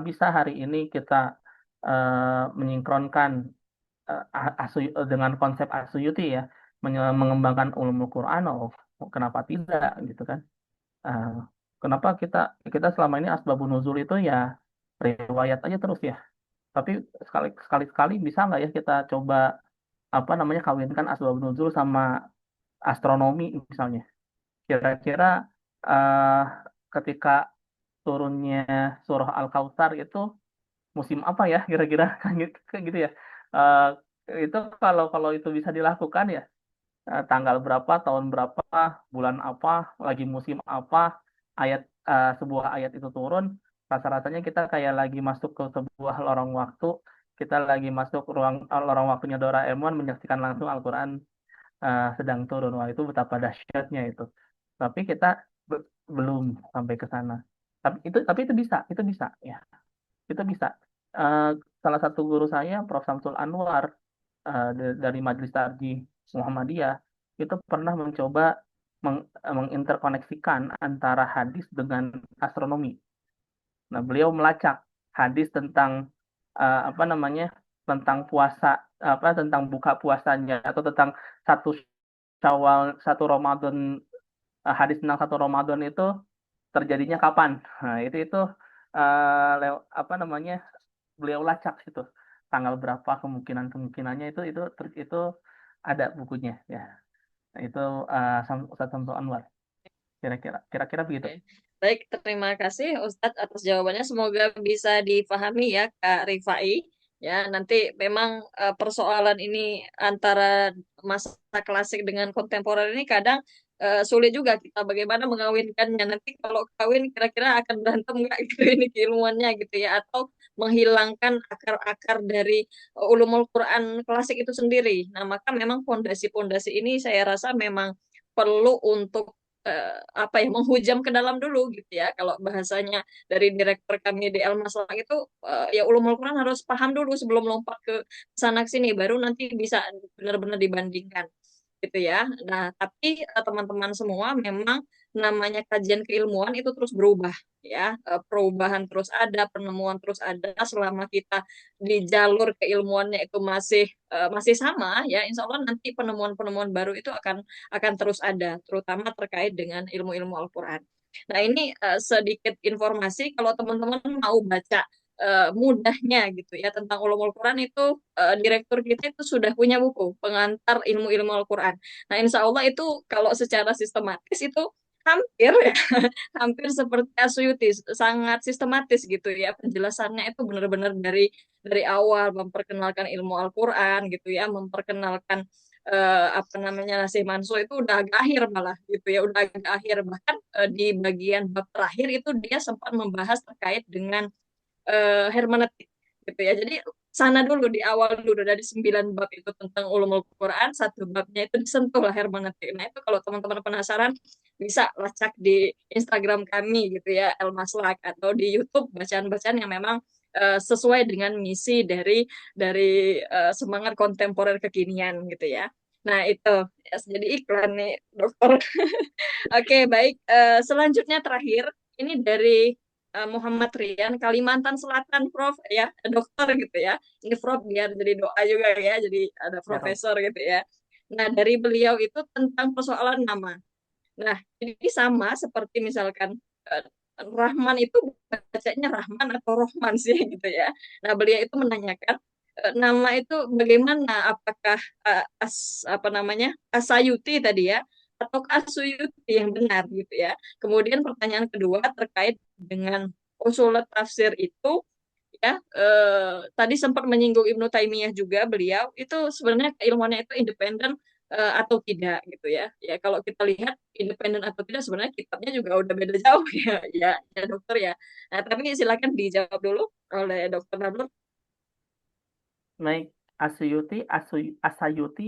bisa hari ini kita menyingkronkan dengan konsep Asyuyuti ya, mengembangkan ulumul Quran? Oh, kenapa tidak gitu kan? Eh, Kenapa kita kita selama ini asbabun nuzul itu ya riwayat aja terus ya. Tapi sekali bisa nggak ya kita coba apa namanya kawinkan asbabun nuzul sama astronomi misalnya. Kira-kira eh ketika turunnya surah Al-Kautsar itu musim apa ya kira-kira kayak gitu ya. Itu kalau kalau itu bisa dilakukan ya tanggal berapa, tahun berapa, bulan apa, lagi musim apa, ayat sebuah ayat itu turun, rasa-rasanya kita kayak lagi masuk ke sebuah lorong waktu, kita lagi masuk lorong waktunya Doraemon menyaksikan langsung Al-Quran sedang turun. Wah, itu betapa dahsyatnya itu. Tapi kita belum sampai ke sana. Tapi itu bisa ya. Itu bisa. Eh, Salah satu guru saya, Prof. Samsul Anwar dari Majelis Tarjih Muhammadiyah, itu pernah mencoba menginterkoneksikan antara hadis dengan astronomi. Nah, beliau melacak hadis tentang apa namanya tentang puasa tentang buka puasanya atau tentang satu Syawal, satu Ramadan, hadis tentang satu Ramadan itu terjadinya kapan? Nah, itu apa namanya beliau lacak itu tanggal berapa kemungkinannya itu ada bukunya ya. Nah, itu Ustadz Samsul Anwar kira-kira begitu. Oke. Baik, terima kasih Ustadz atas jawabannya. Semoga bisa difahami ya Kak Rifai. Ya, nanti memang persoalan ini antara masa klasik dengan kontemporer ini kadang sulit juga kita bagaimana mengawinkannya. Nanti kalau kawin kira-kira akan berantem nggak gitu ini keilmuannya gitu ya, atau menghilangkan akar-akar dari ulumul Quran klasik itu sendiri. Nah, maka memang pondasi-pondasi ini saya rasa memang perlu untuk apa ya, menghujam ke dalam dulu gitu ya. Kalau bahasanya dari direktur kami di El Maslak itu ya ulumul Quran harus paham dulu sebelum lompat ke sana sini, baru nanti bisa benar-benar dibandingkan gitu ya. Nah, tapi teman-teman semua memang namanya kajian keilmuan itu terus berubah ya. Perubahan terus ada, penemuan terus ada, selama kita di jalur keilmuannya itu masih sama ya, insya Allah nanti penemuan-penemuan baru itu akan terus ada, terutama terkait dengan ilmu-ilmu Al-Quran. Nah, ini sedikit informasi kalau teman-teman mau baca mudahnya gitu ya tentang ulumul Quran itu, direktur kita itu sudah punya buku pengantar ilmu-ilmu Al-Quran. Nah, insya Allah itu kalau secara sistematis itu hampir ya, hampir seperti Asyuti, sangat sistematis gitu ya penjelasannya, itu benar-benar dari awal memperkenalkan ilmu Al-Quran gitu ya, memperkenalkan apa namanya nasih mansuh itu udah agak akhir malah gitu ya, udah agak akhir, bahkan di bagian bab terakhir itu dia sempat membahas terkait dengan hermeneutik gitu ya. Jadi sana dulu di awal dulu dari 9 bab itu tentang ulumul Quran, satu babnya itu disentuh lah hermeneutik. Nah, itu kalau teman-teman penasaran bisa lacak di Instagram kami gitu ya, El Maslak, atau di YouTube bacaan-bacaan yang memang sesuai dengan misi dari semangat kontemporer kekinian gitu ya. Nah, itu ya, jadi iklan nih, dokter. Oke, baik. Selanjutnya terakhir, ini dari Muhammad Rian, Kalimantan Selatan, Prof. Ya, dokter gitu ya. Ini Prof biar jadi doa juga ya, jadi ada Ya, Rob. profesor gitu ya. Nah, dari beliau itu tentang persoalan nama. Nah, ini sama seperti misalkan Rahman itu bacanya Rahman atau Rohman sih gitu ya. Nah, beliau itu menanyakan nama itu bagaimana, apakah apa namanya, Asayuti tadi ya, atau Asuyuti yang benar gitu ya. Kemudian pertanyaan kedua terkait dengan usul tafsir itu ya, tadi sempat menyinggung Ibnu Taimiyah juga, beliau itu sebenarnya keilmuannya itu independen atau tidak gitu ya. Ya kalau kita lihat independen atau tidak sebenarnya kitabnya juga udah beda jauh ya, ya dokter ya. Nah, tapi silakan dijawab dulu oleh dokter Nablur. Baik, Asayuti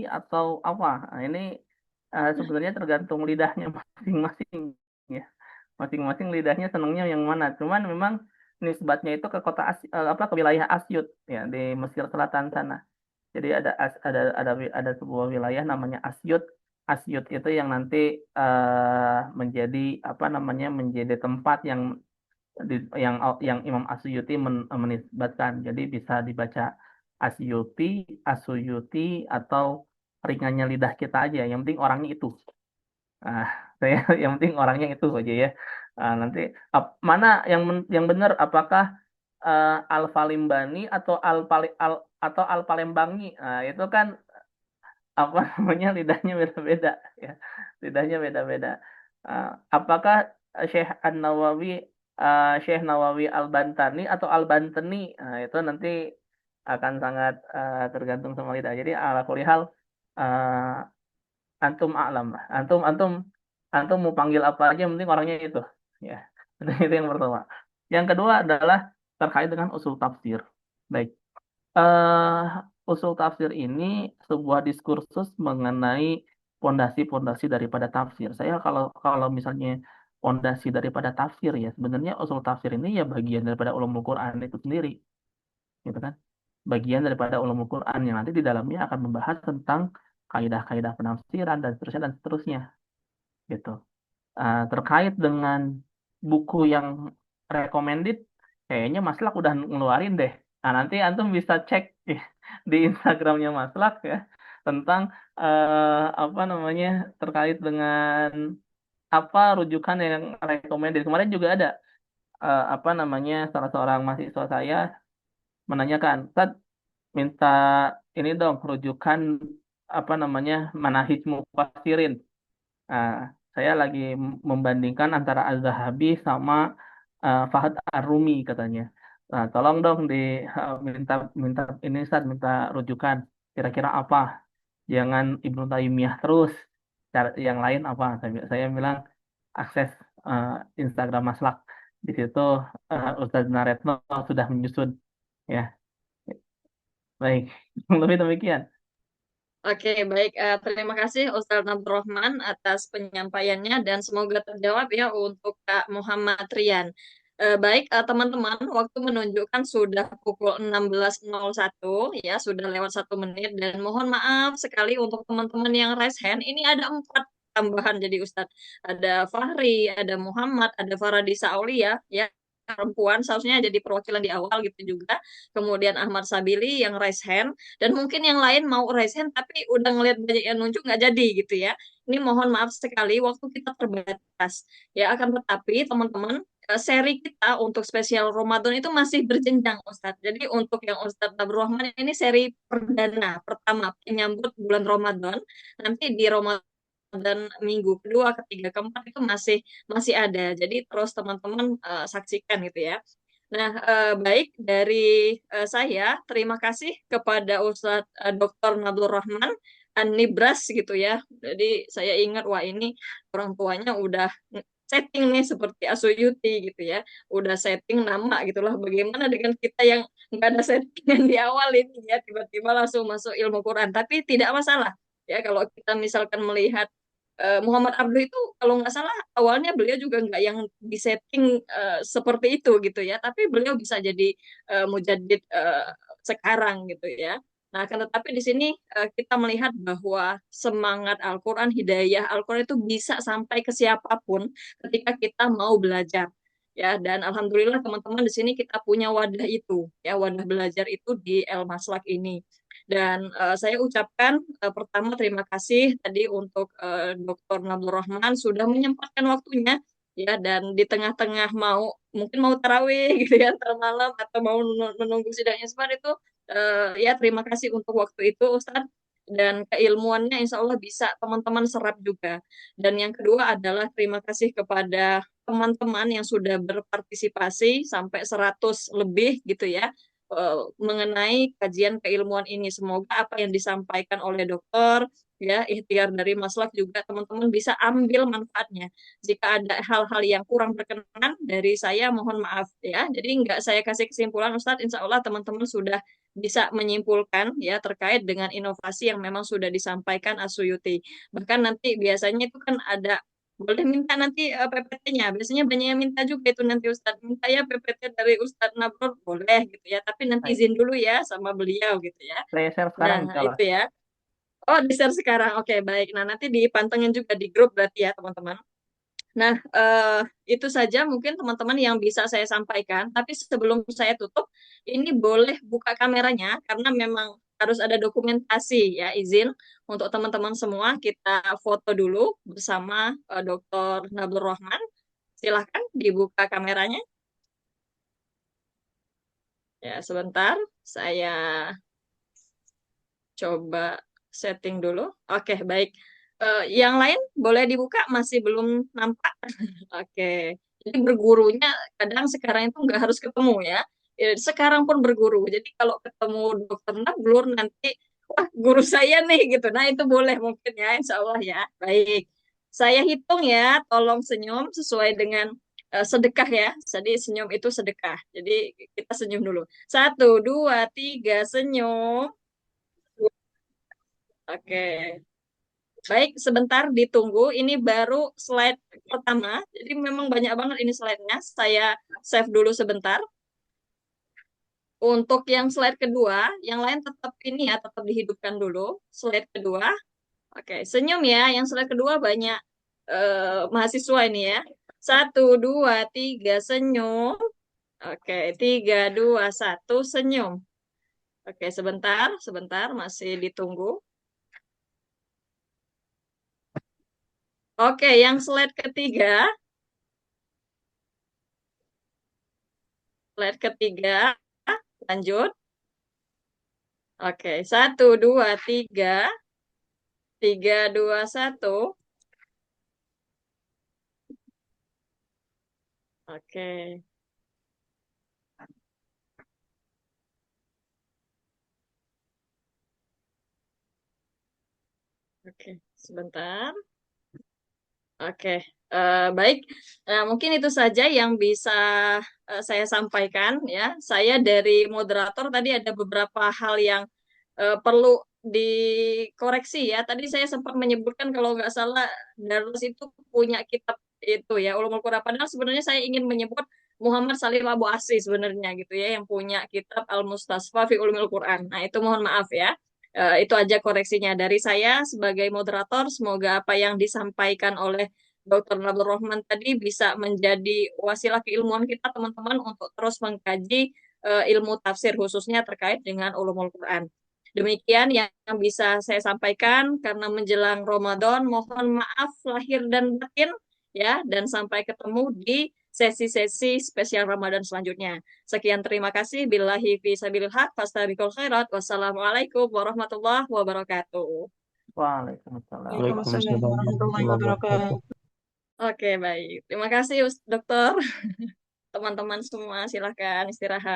atau apa? Nah, ini sebenarnya tergantung lidahnya masing-masing ya. Masing-masing lidahnya senangnya yang mana. Cuman memang nisbatnya itu ke apa, ke wilayah Asyut ya, di Mesir Selatan sana. Jadi ada sebuah wilayah namanya Asyut. Asyut itu yang nanti menjadi apa namanya, menjadi tempat yang Imam Asyuti menisbatkan. Jadi bisa dibaca Asyuti, Asuyuti, atau ringannya lidah kita aja. Yang penting orangnya itu. Ah, saya yang penting orangnya itu aja ya. Nanti mana yang benar, apakah Al Falimbani atau atau Al Palembangi? Nah, itu kan apa namanya, lidahnya beda-beda ya. Lidahnya beda-beda. Uh, apakah Syekh Nawawi Al-Bantani atau Al-Bantani? Nah, itu nanti akan sangat tergantung sama lidah. Jadi ala kulli hal, antum a'lam lah. Antum antum antum mau panggil apa aja, yang penting orangnya itu. Ya. Itu yang pertama. Yang kedua adalah terkait dengan usul tafsir. Baik. Usul tafsir ini sebuah diskursus mengenai pondasi-pondasi daripada tafsir. Saya kalau kalau misalnya pondasi daripada tafsir ya, sebenarnya usul tafsir ini ya bagian daripada ulumul Quran itu sendiri, gitu kan? Bagian daripada ulumul Quran yang nanti di dalamnya akan membahas tentang kaidah-kaidah penafsiran dan seterusnya, gitu. Terkait dengan buku yang recommended, kayaknya Maslak udah ngeluarin deh. Nah, nanti antum bisa cek di Instagramnya Maslak ya, tentang apa namanya, terkait dengan apa rujukan yang recommended. Kemarin juga ada apa namanya, salah seorang mahasiswa saya menanyakan, Tad, minta ini dong rujukan apa namanya, Manahij Mufassirin. Nah, saya lagi membandingkan antara Az-Zahabi sama Fahad Ar-Rumi katanya. Nah, tolong dong minta minta minta rujukan. Kira-kira apa? Jangan Ibnu Taimiyah terus. cara yang lain apa? Saya bilang akses eh, Instagram Maslak. Di situ Ustadz Naretno sudah menyusun ya. Baik, lebih demikian. Oke, baik. Terima kasih Ustaz Abdurrahman atas penyampaiannya dan semoga terjawab ya untuk Kak Muhammad Rian. Baik, teman-teman, waktu menunjukkan sudah pukul 16.01 ya, sudah lewat 1 menit dan mohon maaf sekali untuk teman-teman yang raise hand. Ini ada 4 tambahan jadi Ustadz. Ada Fahri, ada Muhammad, ada Faradisa Aulia ya, perempuan seharusnya jadi perwakilan di awal gitu juga. Kemudian Ahmad Sabili yang raise hand dan mungkin yang lain mau raise hand tapi udah ngelihat banyak yang nunjuk nggak jadi gitu ya. Ini mohon maaf sekali waktu kita terbatas. Ya akan tetapi teman-teman seri kita untuk spesial Ramadan itu masih berjenjang Ustadz. Jadi untuk yang Ustadz Abdul Rahman ini seri perdana pertama penyambut bulan Ramadan. Nanti di Ramadan minggu kedua, ketiga, keempat itu masih masih ada. Jadi terus teman-teman saksikan gitu ya. Nah, baik dari saya, terima kasih kepada Ustadz Dr. Nablur Rahman An-Nibras gitu ya. Jadi saya ingat, wah ini orang tuanya udah setting nih seperti Asuyuti gitu ya. Udah setting nama gitulah. Bagaimana dengan kita yang nggak ada settingan di awal ini ya, tiba-tiba langsung masuk ilmu Quran. Tapi tidak masalah. Ya, kalau kita misalkan melihat Muhammad Abduh itu kalau nggak salah awalnya beliau juga nggak yang disetting seperti itu gitu ya, tapi beliau bisa jadi mujadid sekarang gitu ya. Nah, akan tetapi di sini kita melihat bahwa semangat Al-Quran, hidayah Al-Quran itu bisa sampai ke siapapun ketika kita mau belajar. Ya, dan alhamdulillah teman-teman di sini kita punya wadah itu, ya wadah belajar itu di El Maslak ini. Dan saya ucapkan pertama terima kasih tadi untuk Dr. Nabil Rahman sudah menyempatkan waktunya ya dan di tengah-tengah mau mungkin mau tarawih gitu ya ntar malam atau mau menunggu sidang isbat itu ya terima kasih untuk waktu itu Ustadz dan keilmuannya insya Allah bisa teman-teman serap juga. Dan yang kedua adalah terima kasih kepada teman-teman yang sudah berpartisipasi sampai 100 lebih gitu ya mengenai kajian keilmuan ini. Semoga apa yang disampaikan oleh dokter, ya, ikhtiar dari Maslak juga teman-teman bisa ambil manfaatnya. Jika ada hal-hal yang kurang berkenan dari saya, mohon maaf ya. Jadi nggak saya kasih kesimpulan, Ustadz. Insya Allah teman-teman sudah bisa menyimpulkan ya terkait dengan inovasi yang memang sudah disampaikan Asuyuti. Bahkan nanti biasanya itu kan ada boleh minta nanti PPT-nya. Biasanya banyak yang minta juga itu nanti Ustadz. Minta ya PPT dari Ustadz Nabrur, boleh gitu ya. Tapi nanti Baik, izin dulu ya sama beliau gitu ya. saya share Nah, sekarang insya Allah. itu ya. Oh, di-share sekarang. Oke, baik. Nah, nanti dipantengin juga di grup berarti ya, teman-teman. Nah, itu saja mungkin teman-teman yang bisa saya sampaikan. Tapi sebelum saya tutup, ini boleh buka kameranya karena memang harus ada dokumentasi ya, izin untuk teman-teman semua. Kita foto dulu bersama Dr. Nabil Rohman. Silahkan dibuka kameranya. Ya, sebentar. Saya coba setting dulu. Oke, baik. Yang lain boleh dibuka, masih belum nampak. Oke. Jadi bergurunya kadang sekarang itu nggak harus ketemu ya. Sekarang pun berguru. Jadi kalau ketemu dokter Nablur nanti, wah guru saya nih gitu. Nah itu boleh mungkin ya, insya Allah ya. Baik. Saya hitung ya, tolong senyum sesuai dengan sedekah ya. Jadi senyum itu sedekah. Jadi kita senyum dulu. 1, 2, 3, senyum. Oke. Baik, sebentar ditunggu. Ini baru slide pertama. Jadi memang banyak banget ini slide-nya. Saya save dulu sebentar. Untuk yang slide kedua, yang lain tetap ini ya, tetap dihidupkan dulu. Slide kedua. Oke, senyum ya. Yang slide kedua banyak mahasiswa ini ya. 1, 2, 3, senyum. Oke, 3, 2, 1, senyum. Oke, sebentar, sebentar, masih ditunggu. Oke, yang slide ketiga. Slide ketiga, lanjut. Oke, 1, 2, 3, 3, 2, 1. Oke, oke, sebentar. Oke, baik. Mungkin itu saja yang bisa saya sampaikan ya. Saya dari moderator tadi ada beberapa hal yang perlu dikoreksi ya. Tadi saya sempat menyebutkan kalau nggak salah Darus itu punya kitab itu ya Ulumul Quran. Padahal sebenarnya saya ingin menyebut Muhammad Salim Abu Asri sebenarnya gitu ya yang punya kitab Al-Mustasfa fi Ulumul Quran. Nah itu mohon maaf ya. Itu aja koreksinya dari saya sebagai moderator. Semoga apa yang disampaikan oleh Dr. Nabil Rohman tadi bisa menjadi wasilah keilmuan kita teman-teman untuk terus mengkaji ilmu tafsir khususnya terkait dengan ulumul Quran. Demikian yang bisa saya sampaikan karena menjelang Ramadan. Mohon maaf lahir dan batin ya dan sampai ketemu di sesi-sesi spesial Ramadan selanjutnya. Sekian terima kasih. Billahi fi sabilil haq, fastabiqul khairat. Wassalamualaikum warahmatullahi wabarakatuh. Waalaikumsalam. Waalaikumsalam Waalaikumsalam warahmatullahi warahmatullahi wabarakatuh. wabarakatuh. Oke, baik. Terima kasih, Dokter. Teman-teman semua, silahkan istirahat.